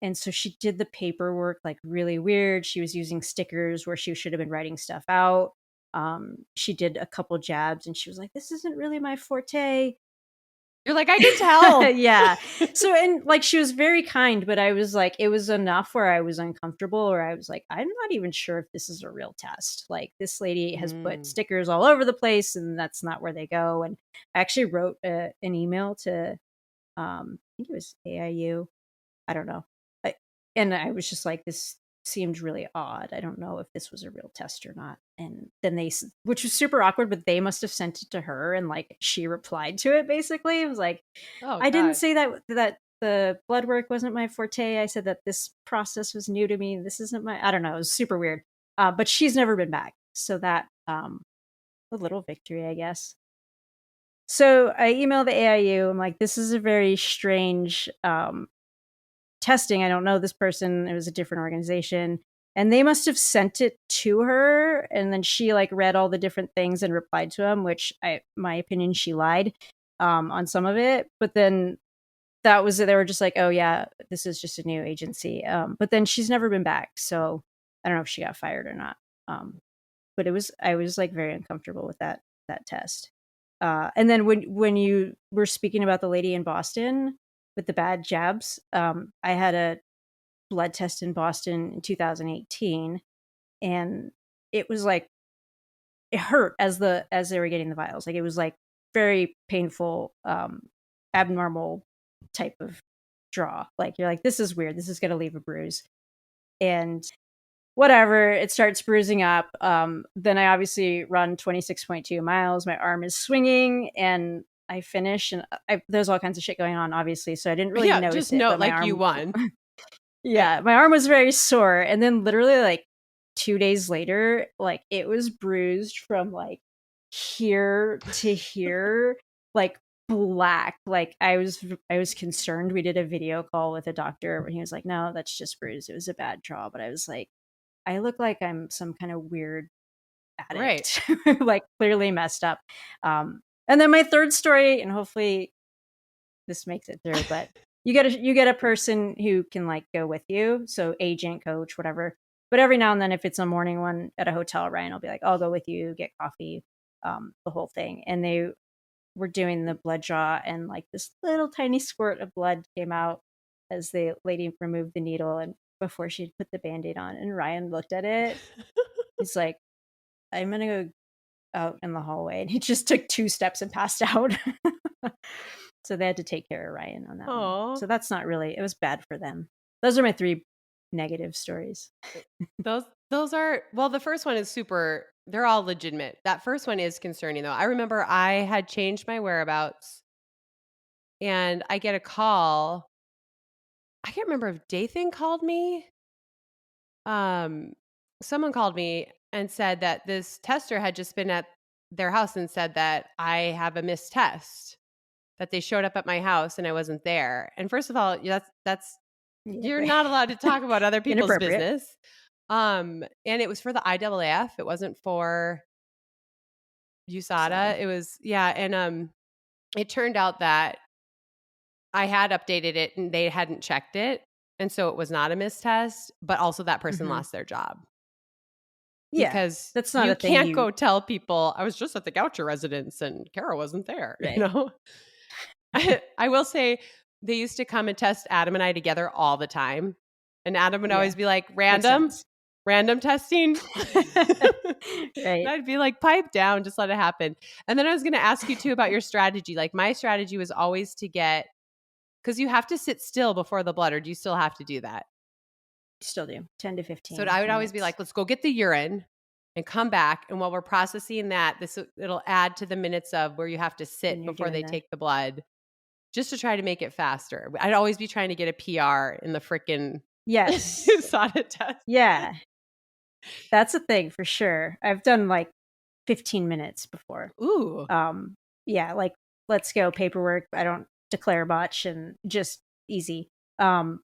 And so she did the paperwork like really weird. She was using stickers where she should have been writing stuff out. She did a couple jabs, and she was like, "This isn't really my forte." You're like, "I can tell." Yeah. So, and like she was very kind, but I was like, it was enough where I was uncomfortable, or I was like, I'm not even sure if this is a real test. Like this lady has put Mm. stickers all over the place, and that's not where they go. And I actually wrote an email to, I think it was AIU. I don't know. And I was just like, this seemed really odd. I don't know if this was a real test or not. And then which was super awkward, but they must have sent it to her, and like she replied to it basically. It was like, Oh I didn't gosh. say that the blood work wasn't my forte. I said that this process was new to me. This isn't my, I don't know. It was super weird. But she's never been back. So that, a little victory, I guess. So I emailed the AIU. I'm like, this is a very strange testing. I don't know this person. It was a different organization. And they must have sent it to her. And then she like read all the different things and replied to them, which my opinion, she lied on some of it. But then that was it. They were just like, oh yeah, this is just a new agency. But then she's never been back. So I don't know if she got fired or not. But I was like very uncomfortable with that test. And then when you were speaking about the lady in Boston with the bad jabs, I had a blood test in Boston in 2018, and it was like it hurt as they were getting the vials. Like it was like very painful, abnormal type of draw. Like you're like, this is weird. This is gonna leave a bruise. And whatever, it starts bruising up. Then I obviously run 26.2 miles. My arm is swinging, and I finish, and there's all kinds of shit going on, obviously. So I didn't really Yeah, notice just it, note but my like you arm, won. I yeah, my arm was very sore. And then literally like 2 days later, like it was bruised from like here to here, like black. Like I was concerned. We did a video call with a doctor and he was like, no, that's just bruised. It was a bad draw. But I was like, I look like I'm some kind of weird Right. addict, like clearly messed up. And then my third story, and hopefully this makes it through, but you get a person who can like go with you, so agent, coach, whatever. But every now and then, if it's a morning one at a hotel, Ryan will be like, "I'll go with you, get coffee, the whole thing." And they were doing the blood draw, and like this little tiny squirt of blood came out as the lady removed the needle, and before she'd put the band-aid on. And Ryan looked at it. He's like, "I'm gonna go out in the hallway," and he just took 2 steps and passed out. So they had to take care of Ryan on that one. Oh, So that's not really, it was bad for them. Those are my three negative stories. those are well, the first one is super they're all legitimate. That first one is concerning though. I remember I had changed my whereabouts and I get a call. I can't remember if Dathan called me. Um, someone called me and said that this tester had just been at their house and said that I have a missed test, that they showed up at my house and I wasn't there. And first of all, that's Yeah, you're right. not allowed to talk about other people's Inappropriate. business. And it was for the IAAF. It wasn't for Sada. USADA. It was yeah, and it turned out that I had updated it and they hadn't checked it. And so it was not a mistest, but also that person Hmm. lost their job. Yeah. because That's not you a thing can't you go tell people, "I was just at the Goucher residence and Kara wasn't there," you right. know? I will say they used to come and test Adam and I together all the time, and Adam would Yeah. always be like, Makes "Random, sense. random testing." And Right. I'd be like, "Pipe down, just let it happen." And then I was gonna ask you too about your strategy. Like, my strategy was always to get, because you have to sit still before the blood, or do you still have to do that? Still do. 10 to So 15 I would always be minutes like, "Let's go get the urine and come back, and while we're processing that, it'll add to the minutes of where you have to when sit you're before doing they the take the blood." Just to try to make it faster. I'd always be trying to get a PR in the frickin' Yes. SOTA test. Yeah. That's a thing for sure. I've done like 15 minutes before. Ooh. Um, yeah, like let's go paperwork. I don't declare much and just easy. Um,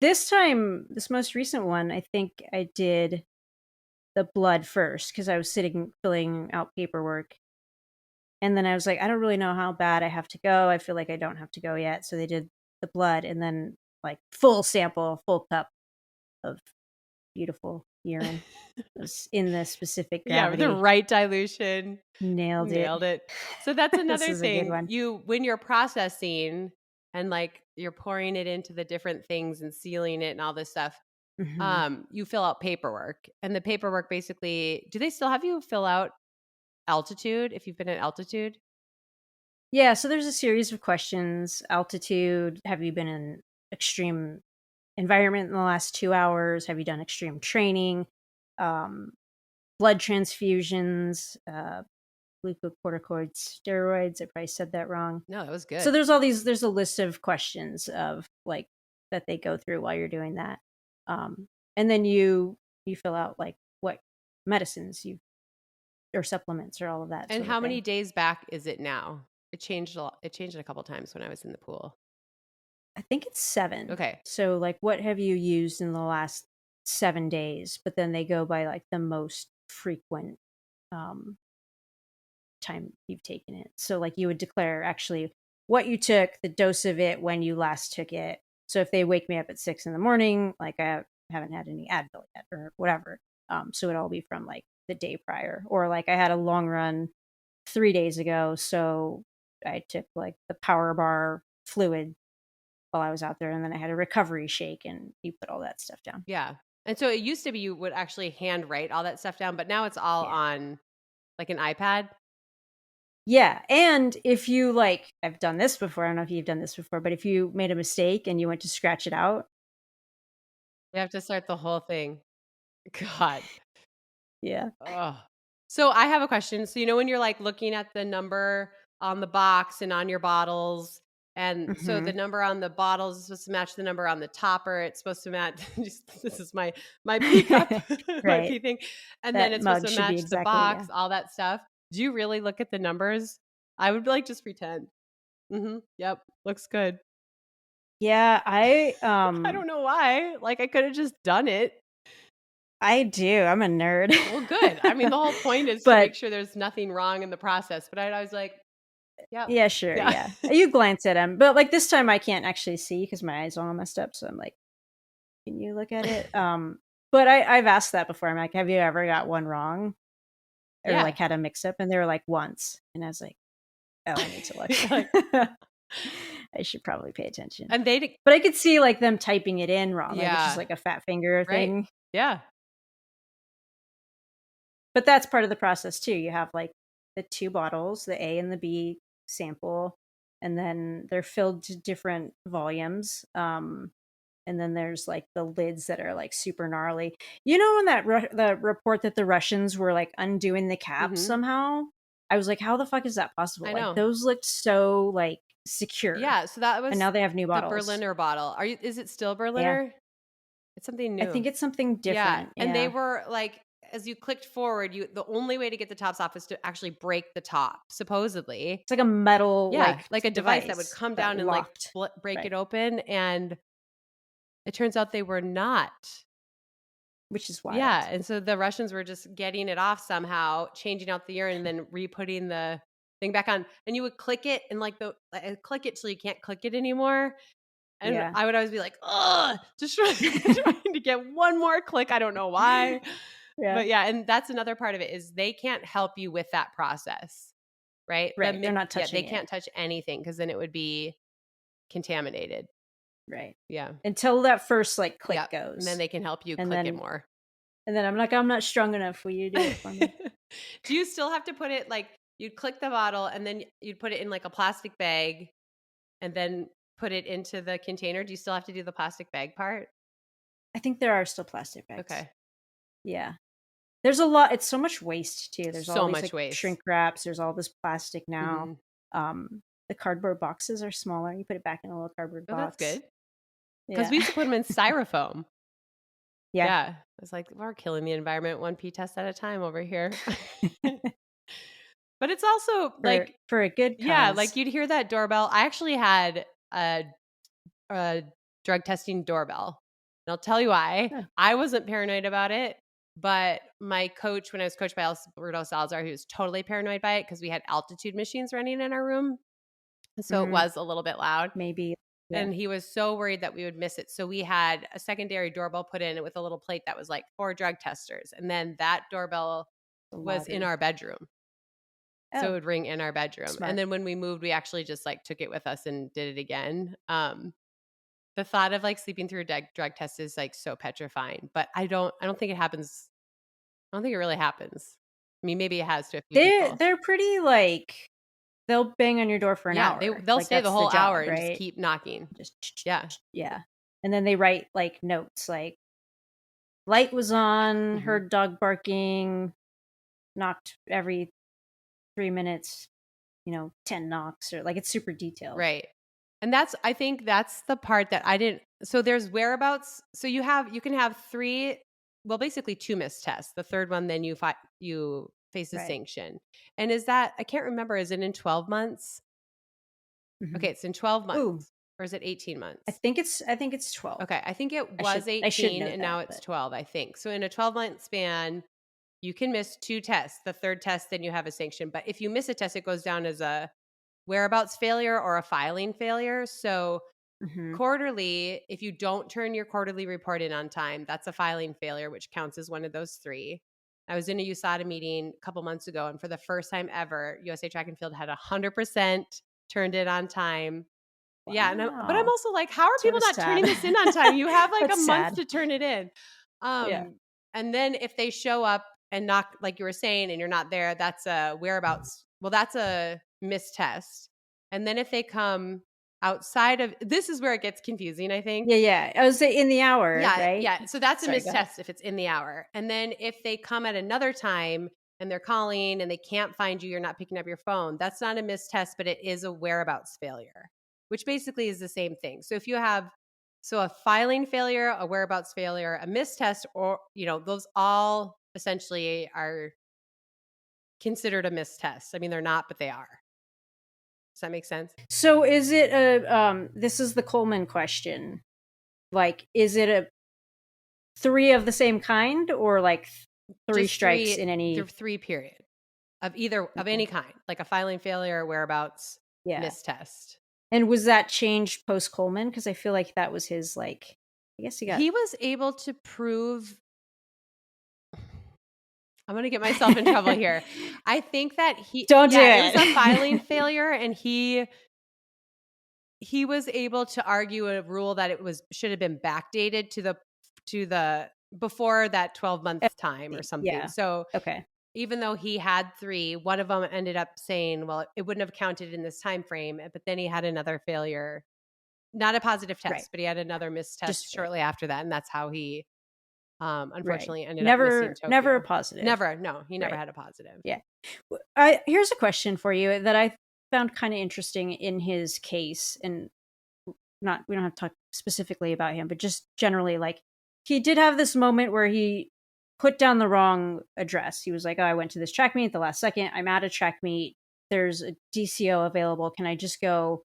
this time, this most recent one, I think I did the blood first because I was sitting filling out paperwork. And then I was like, I don't really know how bad I have to go. I feel like I don't have to go yet. So they did the blood and then like full sample, full cup of beautiful urine was in the specific Yeah, the gravity. right dilution. Nailed it. Nailed it. So that's This another is a good thing. one. When you're processing and, like, you're pouring it into the different things and sealing it and all this stuff, Hmm. you fill out paperwork. And the paperwork basically, do they still have you fill out altitude if you've been at altitude? Yeah, so there's a series of questions. Altitude, have you been in extreme environment in the last 2 hours? Have you done extreme training? Um, blood transfusions, glucocorticoid steroids. I probably said that wrong. No, that was So good. there's all these, there's a list of questions of like that they go through while you're doing that. Um, and then you fill out like what medicines you or supplements or all of that And sort of how many thing. days back is it now? It changed a lot. It changed it a couple times when I was in the pool. I think it's 7. Okay. So, like, what have you used in the last 7 days? But then they go by, like, the most frequent, um, time you've taken it. So, like, you would declare actually what you took, the dose of it, when you last took it. So, if they wake me up at 6 in the morning, like, I haven't had any Advil yet or whatever. So it'll all be from, like, the day prior. Or, like, I had a long run 3 days ago, so I took, like, the power bar fluid while I was out there, and then I had a recovery shake, and you put all that stuff down. Yeah. And so it used to be you would actually hand write all that stuff down, but now it's all Yeah. on like an iPad. Yeah, and if you, like I've done this before, I don't know if you've done this before, but if you made a mistake and you went to scratch it out. We have to start the whole thing. God. Yeah. Oh. So I have a question. So, when you're like looking at the number on the box and on your bottles, and so the Mhm. number on the bottles is supposed to match the number on the topper. It's supposed to match. This is my pee cup, my Right. pee thing, and then That it's supposed mug to should be match the exactly yeah. box. All that stuff. Do you really look at the numbers? I would like just pretend. Yep. Looks good. Yeah, I don't know why. Like I could have just done it. I do, I'm a nerd. Well, good. I mean, the whole point is to make But sure there's nothing wrong in the process, but I was like, "Yep. yeah, sure, Yeah." yeah. You glance at them, but, like, this time I can't actually see because my eyes are all messed up, so I'm like, "Can you look at it?" But I've asked that before, I'm like, "Have you ever got one wrong or, Yeah. like, had a mix up?" And they were like, "Once." And I was like, "Oh, I need to look." You're like I should probably pay attention. and they But I could see, like, them typing it in wrong, like, it's just yeah, like a fat finger right. thing. Yeah. But that's part of the process too. You have, like, the 2 bottles, the A and the B sample, and then they're filled to different volumes, and then there's, like, the lids that are, like, super gnarly. You know when that the report that the Russians were, like, undoing the caps Mhm. somehow? I was like, "How the fuck is that possible?" I Like, know. those looked so, like, secure, Yeah, so that and was now they have new the bottles. Berliner bottle. Is it still Yeah. Berliner? It's something I new. think it's something Yeah, different, and they yeah. were like as you clicked forward, the only way to get the tops off is to actually break the top, supposedly. It's like a metal, Yeah, like, like a device that would device come that down and like locked. break Right, it open, and it turns out they were not. which is Yeah, wild. and so the Russians were just getting it off somehow, changing out the urine, and then re-putting the thing back on. And you would click it, and click it till you can't click it anymore. And Yeah. I would always be like, "Ugh," just trying, trying to get one more click. I don't know why. Yeah. But yeah, and that's another part of it is they can't help you with that process, right? Right. They're not Yeah, they touching it. can't touch anything because then it would be contaminated. Right. Yeah. Until that first like click Yep. And then goes. they can help you And click it then more. I'm like, I'm not strong enough. Will you do it for me? Do you still have to put it like you'd click the bottle and then you'd put it in like a plastic bag and then put it into the container? Do you still have to do the plastic bag part? I think there are still plastic bags. Okay. Yeah. There's a lot. It's so much waste too. There's all So these much like waste. shrink wraps. There's all this plastic now. Mhm. The cardboard boxes are smaller. You put it back in a little cardboard Oh, that's box. good. Because Yeah. we used to put them in styrofoam. Yeah. Yeah. It's like, we're killing the environment one pee test at a time over here. But it's also like, For a good yeah, cause. like you'd hear that doorbell. I actually had a drug testing doorbell. And I'll tell you why. Huh. I wasn't paranoid about it, but my coach, when I was coached by Alberto Salazar, he was totally paranoid by it because we had altitude machines running in our room. So it Mhm. was a little bit loud. Maybe. Yeah. And he was so worried that we would miss it. So we had a secondary doorbell put in with a little plate that was like for drug testers. And then that doorbell was in Louder. our bedroom. So it Oh, would ring in our bedroom. And smart. then when we moved, we actually just like took it with us and did it again. The thought of like sleeping through a drug test is like so petrifying, but I don't think it happens. I don't think it really happens. I mean, maybe it has to a few people. They're pretty like they'll bang on your door for an Yeah, hour. they'll Like stay the that's the whole hour job, and just right? keep knocking. Just Yeah. yeah. And then they write like notes like light was on, Hmm. heard dog barking, knocked every 3 minutes, 10 knocks or like it's super detailed. Right. And I think that's the part that I didn't. So there's whereabouts. So you can have three, well, basically two missed tests. The third one, then you face a Right. sanction. And is that, I can't remember, is it in 12 months? Hmm. Okay, it's in 12 Ooh, months or is it 18 months? I think it's 12. Okay, I think it was I should 18 know and that, now it's but 12, I think. So in a 12-month span, you can miss two tests. The third test, then you have a sanction. But if you miss a test, it goes down as a whereabouts failure or a filing failure. So mhm. quarterly, if you don't turn your quarterly report in on time, that's a filing failure, which counts as one of those three. I was in a USADA meeting a couple months ago, and for the first time ever, USA Track and Field had 100% turned it on time. Yeah, but I'm Wow. also like, how are Sort people of not turning sad. this in on time? You have like a That's month sad. to turn it in. Yeah. And then if they show up and knock, like you were saying, and you're not there, that's a whereabouts. Well, that's a mistest. And then if they come outside of, this is where it gets confusing, I think. Yeah, yeah. I was in the hour, Yeah, right? yeah. So that's a Sorry, go ahead. mistest if it's in the hour. And then if they come at another time and they're calling and they can't find you, you're not picking up your phone, that's not a mistest, but it is a whereabouts failure, which basically is the same thing. So if you have a filing failure, a whereabouts failure, a mistest, or those all essentially are considered a mistest. I mean, they're not, but they are. Does that make sense? So is it this is the Coleman question. Like is it a three of the same kind or like three Just strikes in the any three period of okay. any kind, like a filing failure, or whereabouts Yeah. mistest. And was that changed post Coleman? Because I feel like that was his like. I guess he got. He was able to prove. I'm going to get myself in trouble here. I think that Don't do it was a filing it. failure, and he was able to argue a rule that should have been backdated to the before that 12-month time or something. Yeah. So Okay. even though he had three, one of them ended up saying, well, it wouldn't have counted in this time frame, but then he had another failure, not a positive Right. test, but he had another missed test Just shortly after that, and that's how he right. unfortunately ended up missing Never a Tokyo. positive. Never, no, he never Right. had a positive. Yeah. Here's a question for you that I found kind of interesting in his case, and not we don't have to talk specifically about him, but just generally, like he did have this moment where he put down the wrong address. He was like, "Oh, I went to this track meet at the last second. I'm at a track meet. There's a DCO available. Can I just go,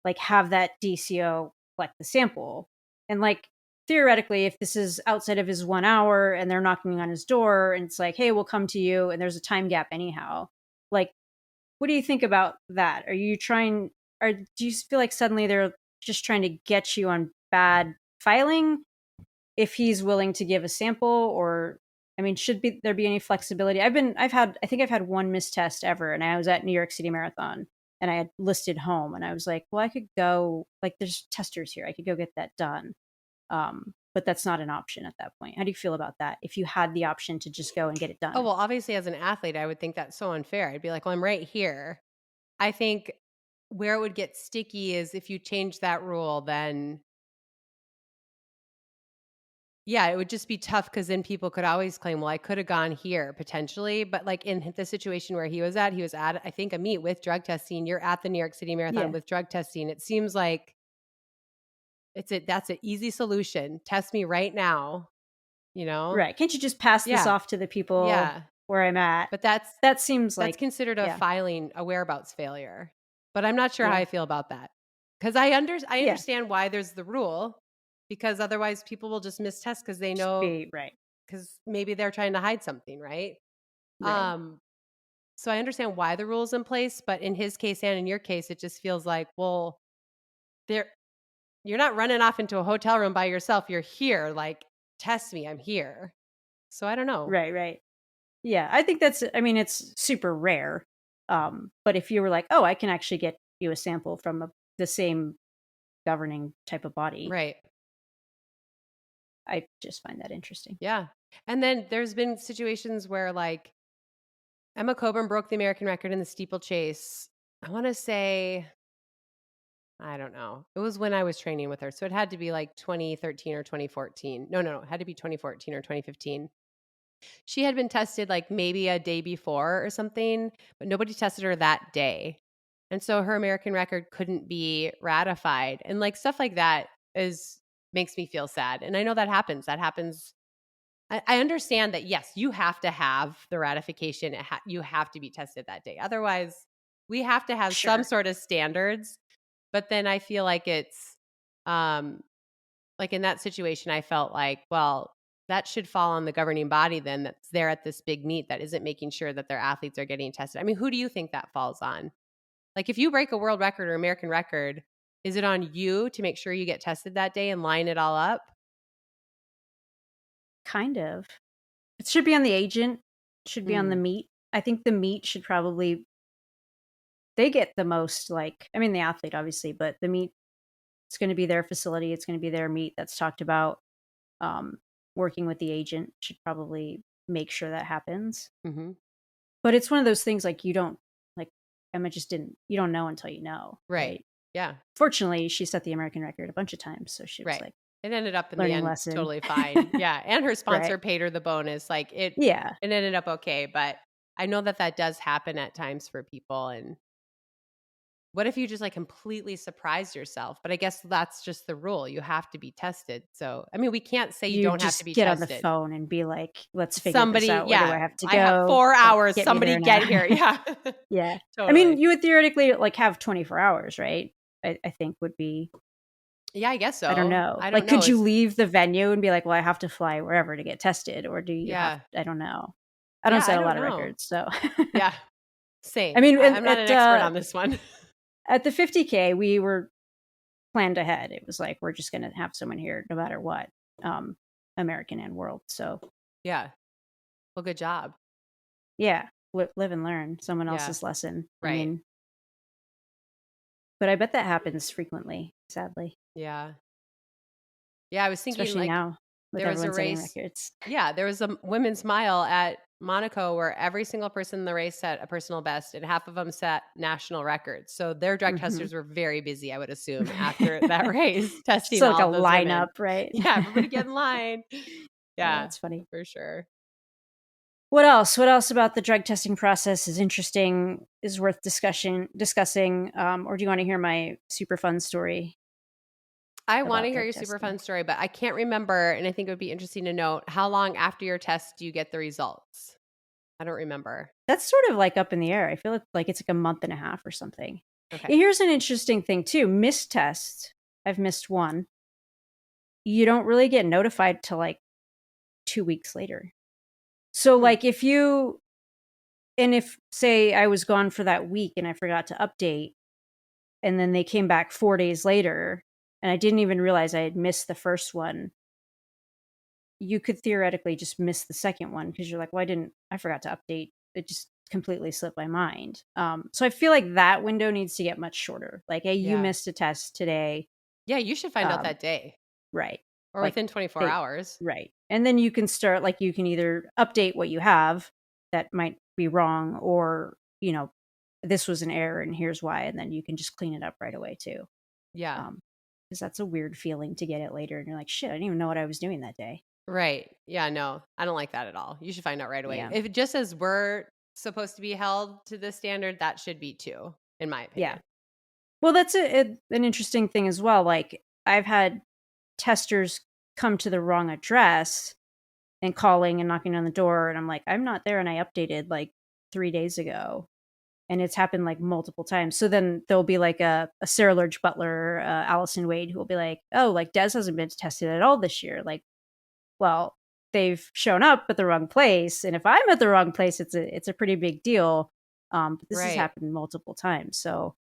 like, have that DCO collect the sample?" And like theoretically, if this is outside of his 1 hour and they're knocking on his door and it's like, "Hey, we'll come to you," and there's a time gap anyhow, like what do you think about that? Are you trying, or do you feel like suddenly they're just trying to get you on bad filing if he's willing to give a sample, or I mean, there be any flexibility? I think I've had one missed test ever, and I was at New York City Marathon, and I had listed home, and I was like, well, I could go, like, there's testers here, I could go get that done. But that's not an option at that point. How do you feel about that? If you had the option to just go and get it Oh, done? well, obviously, as an athlete, I would think that's so unfair. I'd be like, well, I'm right here. I think where it would get sticky is if you change that rule, then yeah, it would just be tough because then people could always claim, well, I could have gone here potentially. But like in the situation where he was at, I think, a meet with drug testing. You're at the New York City Marathon Yeah, with drug testing. It seems like that's an easy solution. Test me right now, you know? right. Can't you just pass this Yeah. off to the people Yeah. where I'm at? But that's That seems That's like, considered yeah, a whereabouts failure, but I'm not sure how yeah, I feel about that because I yeah. understand why there's the rule because otherwise people will just miss tests because they Just know be right, because maybe they're trying to hide something, right? right, Um, so I understand why the rule's in place, but in his case and in your case, it just feels like, well, there you're not running off into a hotel room by yourself. You're here, like, test me, I'm here. So I don't know. right, right. Yeah, I think that's. I mean, it's super rare. But if you were like, oh, I can actually get you a sample from the same governing type of body, Right. I just find that interesting. Yeah. And then there's been situations where like Emma Coburn broke the American record in the steeplechase. I want to say, I don't know. It was when I was training with her. So it had to be like 2013 or 2014. No. It had to be 2014 or 2015. She had been tested like maybe a day before or something, but nobody tested her that day. And so her American record couldn't be ratified. And like stuff like that is makes me feel sad. And I know that happens. That happens. I understand that, yes, you have to have the ratification. You have to be tested that day. Otherwise, we have to have some Sure, sort of standards. But then I feel like it's um, like in that situation, I felt like, well, that should fall on the governing body then that's there at this big meet that isn't making sure that their athletes are getting tested. I mean, who do you think that falls on? Like if you break a world record or American record, is it on you to make sure you get tested that day and line it all up? kind of. It should be on the agent. Should be on the Mm, meet. I think the meet should probably they get the most, like, I mean, the athlete obviously, but the meet, it's going to be their facility. It's going to be their meet that's talked about. Um, Working with the agent should probably make sure that happens. hmm. But it's one of those things, like, you don't, like, Emma just didn't, you don't know until you know, Right. right? Yeah. Fortunately, she set the American record a bunch of times, so she was Right. like, It ended up in the learning end lesson. totally fine. Yeah, and her Right. sponsor paid her the bonus. Like Yeah. it ended up okay, but I know that that does happen at times for people and what if you just like completely surprised yourself? But I guess that's just the rule. You have to be tested. So, I mean, we can't say you You don't have to just be get on the tested. phone and be like, let's figure this Somebody, out. Where do yeah, I have to I have go? 4 Like, hours. get me Somebody there now. get here. Yeah. Yeah. I mean, Totally. you would theoretically, like, have 24 hours, right? I think would be, Yeah, I guess I don't so. know. I don't Like, know. could you Is leave the venue and be like, well, I have to fly wherever to get tested? Or do you have, yeah. I don't know. I don't Yeah, I set a don't lot of know. records. So, Yeah. I Same. mean, I'm not an expert on this one. at the 50K, we were planned ahead. It was like, we're just going to have someone here no matter what, um, American and world. So, Yeah. Well, good job. yeah, live and learn someone Yeah. else's lesson. I Right. mean, but I bet that happens frequently, sadly, Yeah. Yeah, I was thinking especially like now with there was a everyone setting race. records. Yeah, there was a women's mile at Monaco where every single person in the race set a personal best and half of them set national records. So their drug Hmm. testers were very busy, I would assume, after that race, testing Just like all a of those women. lineup, right? Yeah, everybody get in line. Oh, Yeah, that's funny. for sure. What else? What else about the drug testing process is interesting, is worth discussing? Or do you want to hear my super fun story I want to about hear drug your super fun testing? story, but I can't remember. And I think it would be interesting to note how long after your test do you get the results? I don't remember. That's sort of like up in the air. I feel like it's like a month and a half or something. Okay. Yeah, here's an interesting thing too. Missed tests. I've missed one. You don't really get notified till like 2 weeks later. So Hmm. like if you and if say I was gone for that week and I forgot to update, and then they came back 4 days later and I didn't even realize I had missed the first one, you could theoretically just miss the second one because you're like, well, I forgot to update. It just completely slipped my mind. So I feel like that window needs to get much shorter. Like, hey, you Yeah. missed a test today. Yeah, you should find out Um, that day right. or Like within 24 they, hours. right. And then you can start, like, you can either update what you have that might be wrong, or, this was an error and here's why. And then you can just clean it up right away too. Yeah. Because that's a weird feeling to get it later. And you're like, shit, I didn't even know what I was doing that day. Right. Yeah, no. I don't like that at all. You should find out right away. Yeah. If it just as we're supposed to be held to this standard, that should be too, in my Yeah. opinion. Well, that's an interesting thing as well. Like, I've had testers come to the wrong address and calling and knocking on the door. And I'm like, I'm not there. And I updated like 3 days ago. And it's happened like multiple times. So then there'll be like a Sarah Lurch Butler, Allison Wade, who will be like, oh, like Des hasn't been tested at all this year. Like, well, they've shown up at the wrong place. And if I'm at the wrong place, it's a pretty big deal. But this has Right. happened multiple times. So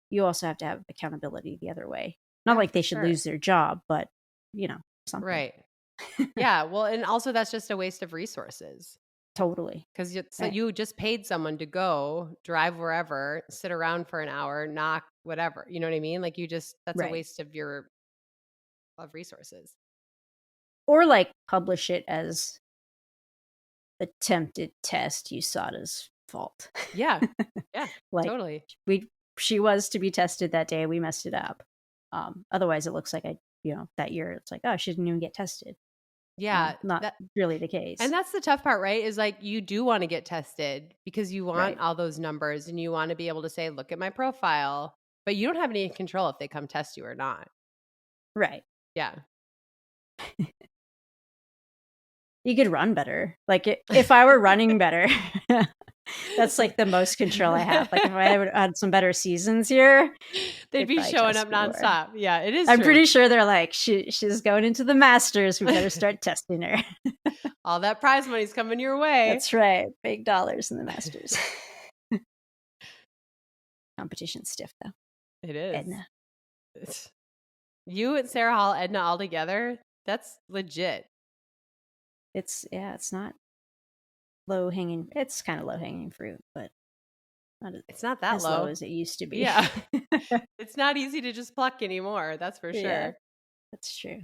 you also have to have accountability the other way. Not Yeah, like for they should sure. lose their job, but something. Right. Yeah. Well, and also that's just a waste of resources Totally. because so Eh, you just paid someone to go drive wherever, sit around for an hour, knock, whatever. You know what I mean? Like that's a right. waste of resources. Or like publish it as attempted test USADA's fault. Yeah. Yeah. Like, Totally. she was to be tested that day, we messed it up. Otherwise it looks like that year it's like, oh, she didn't even get tested. Yeah. Not That really the case. And that's the tough part, right? Is like you do want to get tested because you want Right. all those numbers and you want to be able to say, look at my profile, but you don't have any control if they come test you or not. Right. Yeah. You could run better. Like, if I were running better, that's like the most control I have. Like, if I had some better seasons here, They'd they'd be probably showing test up me more. nonstop. Yeah, it is I'm true. pretty sure they're like, she's going into the Masters. We better start testing her. All that prize money's coming your way. That's right. Big dollars in the Masters. Competition's stiff though. It is. Edna. You and Sarah Hall, Edna all together, that's legit. It's not low hanging. It's kind of low hanging fruit, but not It's not that as low low. as it used to be. Yeah. It's not easy to just pluck anymore. That's for Yeah, sure. that's true.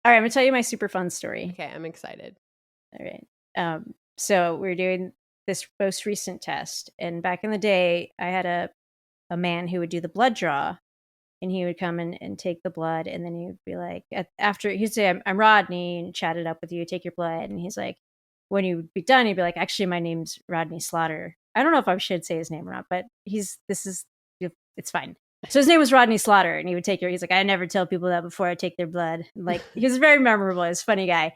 All right, I'm gonna tell you my super fun story. Okay, I'm excited. All right. So we're doing this most recent test, and back in the day, I had a man who would do the blood draw, and he would come and take the blood, and then he would be like, after he'd say, I'm Rodney, and chat it up with you, take your blood, and he's like, when he would be done, he'd be like, actually, my name's Rodney Slaughter. I don't know if I should say his name or not, but it's fine. So his name was Rodney Slaughter, and he would take he's like, I never tell people that before I take their blood. And like, he was very memorable. He's a funny guy.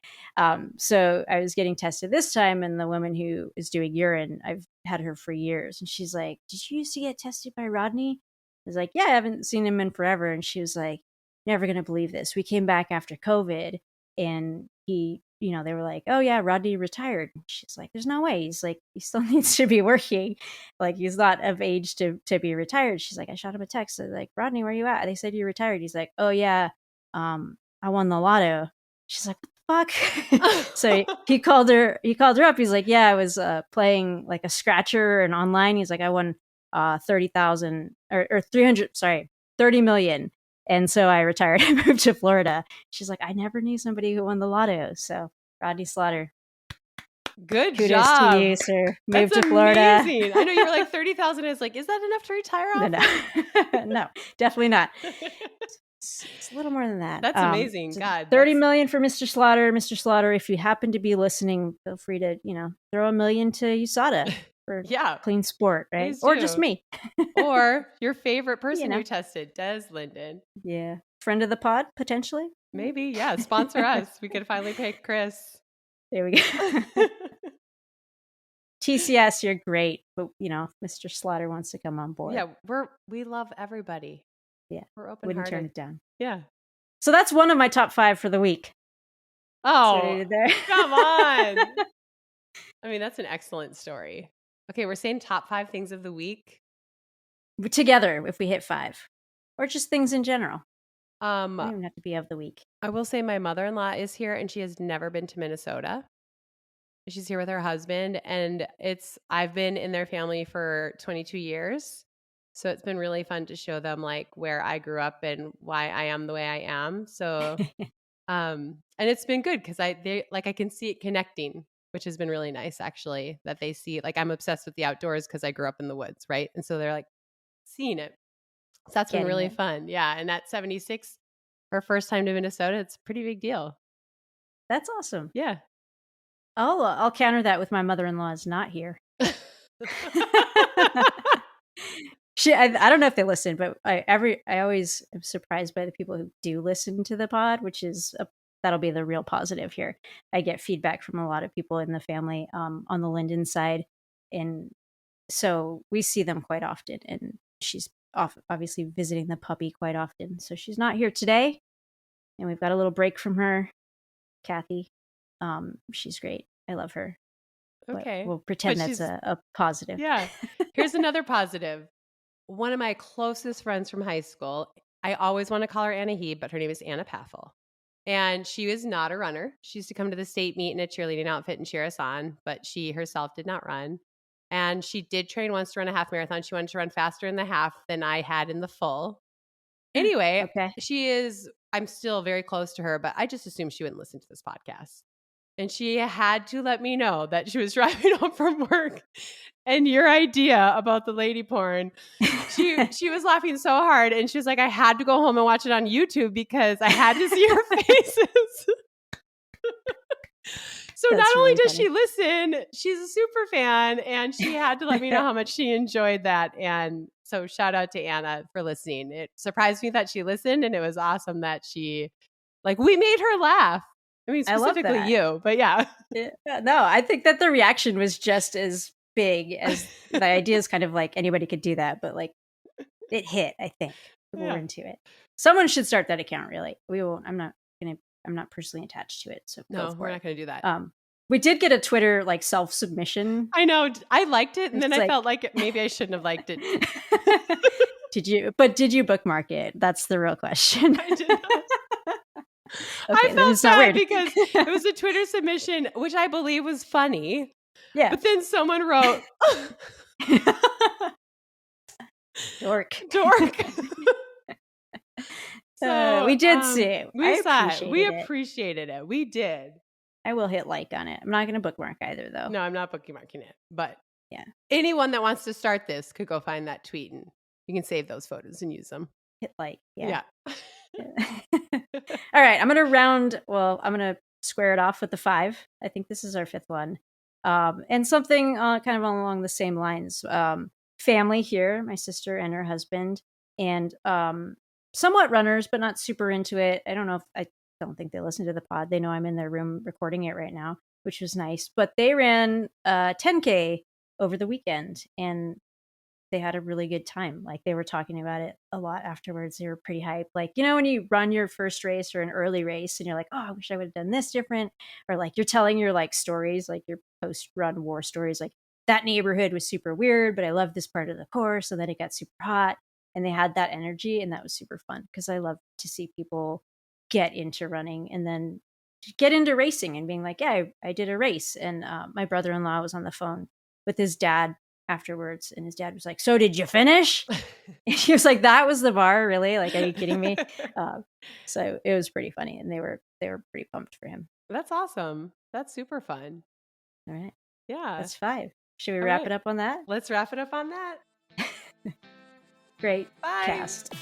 So I was getting tested this time, and the woman who is doing urine, I've had her for years, and she's like, did you used to get tested by Rodney? I was like, yeah, I haven't seen him in forever. And she was like, never going to believe this. We came back after COVID, and they were like, oh yeah, Rodney retired. She's like, there's no way. He's like, he still needs to be working. Like, he's not of age to be retired. She's like, I shot him a text. I was like, Rodney, where you at? They said you retired. He's like, oh yeah, I won the lotto. She's like, what the fuck? So he called her up. He's like, yeah, I was playing like a scratcher and online. He's like, I won 30,000 or 300, sorry, 30 million. And so I retired and moved to Florida. She's like, I never knew somebody who won the lotto. So Rodney Slaughter, Good kudos job. to you, sir. That's Moved to Florida. amazing. I know you were like 30,000 is like, is that enough to retire off? No, no, definitely not. It's a little more than that. That's amazing. God. 30 million for Mr. Slaughter. Mr. Slaughter, if you happen to be listening, feel free to, throw $1 million to USADA for Yeah. clean sport, right? Please Or do. just me. Or your favorite person know. you tested, Des Linden. Yeah. Friend of the pod, potentially. Maybe, yeah. Sponsor us. We could finally pay Chris. There we go. TCS, you're great, but Mr. Slaughter wants to come on board. Yeah, we love everybody. Yeah, we're open wouldn't hearted. turn it down. Yeah. So that's one of my top 5 for the week. Oh, come on! I mean, that's an excellent story. Okay, we're saying top 5 things of the week together if we hit 5, or just things in general. Um, Don't even have to be of the week. I will say my mother-in-law is here and she has never been to Minnesota. She's here with her husband and I've been in their family for 22 years. So it's been really fun to show them like where I grew up and why I am the way I am. So and it's been good because I can see it connecting, which has been really nice actually, that they see like I'm obsessed with the outdoors because I grew up in the woods, right? And so they're like seeing it. So that's been Getting really it. fun. Yeah. And at 76, her first time to Minnesota, it's a pretty big deal. That's awesome. Yeah. I'll counter that with my mother-in-law is not here. I don't know if they listen, but I always am surprised by the people who do listen to the pod, which is that'll be the real positive here. I get feedback from a lot of people in the family on the Linden side, and so we see them quite often. And she's obviously visiting the puppy quite often, so she's not here today, and we've got a little break from her, Kathy. She's great. I love her, but Okay. we'll But pretend that's she's, a positive. yeah. Here's another positive. One of my closest friends from high school, I always want to call her Anna He, but her name is Anna Paffel. And she was not a runner. She used to come to the state meet in a cheerleading outfit and cheer us on, but she herself did not run. And she did train once to run a half marathon. She wanted to run faster in the half than I had in the full. Anyway, Okay. I'm still very close to her, but I just assumed she wouldn't listen to this podcast. And she had to let me know that she was driving home from work and your idea about the lady porn. She was laughing so hard and she was like, I had to go home and watch it on YouTube because I had to see your faces. So That's not only really does funny. she listen, she's a super fan and she had to let me know how much she enjoyed that. And so shout out to Anna for listening. It surprised me that she listened and it was awesome that we made her laugh. I mean, I love specifically that. you, but yeah. Yeah, no, I think that the reaction was just as big as the idea is kind of like anybody could do that, but like it hit, I think. People were Yeah. into it. Someone should start that account, really. We won't, I'm not personally attached to it, so go No, for we're it. not going to do that. We did get a Twitter like self-submission. I know. I liked it and then It's I like felt like maybe I shouldn't have liked it. did you bookmark it? That's the real question. I did not. I Okay, then felt it's not bad weird. because it was a Twitter submission, which I believe was funny. Yeah. But then someone wrote, Dork. dork. We So did see it. I we saw it. We appreciated it. appreciated it. We did. I will hit like on it. I'm not going to bookmark either, though. No, I'm not bookmarking it. But Yeah, anyone that wants to start this could go find that tweet and you can save those photos and use them. hit like. Yeah. Yeah. All right, I'm going to square it off with the 5. I think this is our 5th one. And something kind of along the same lines. Family here, my sister and her husband, and somewhat runners, but not super into it. I don't think they listen to the pod. They know I'm in their room recording it right now, which was nice. But they ran 10K over the weekend, and they had a really good time. Like they were talking about it a lot afterwards. They were pretty hyped. Like, when you run your first race or an early race and you're like, oh, I wish I would have done this different. Or like you're telling your like stories, like your post-run war stories, like that neighborhood was super weird, but I love this part of the course. So then it got super hot and they had that energy and that was super fun because I love to see people get into running and then get into racing and being like, yeah, I did a race. And my brother-in-law was on the phone with his dad afterwards and his dad was like, so did you finish? And he was like, that was the bar, really? Like, are you kidding me? So it was pretty funny and they were pretty pumped for him. That's awesome. That's super fun. All right, Yeah. that's 5. Should we All wrap right. it up on that? Let's wrap it up on that. Great Bye. cast.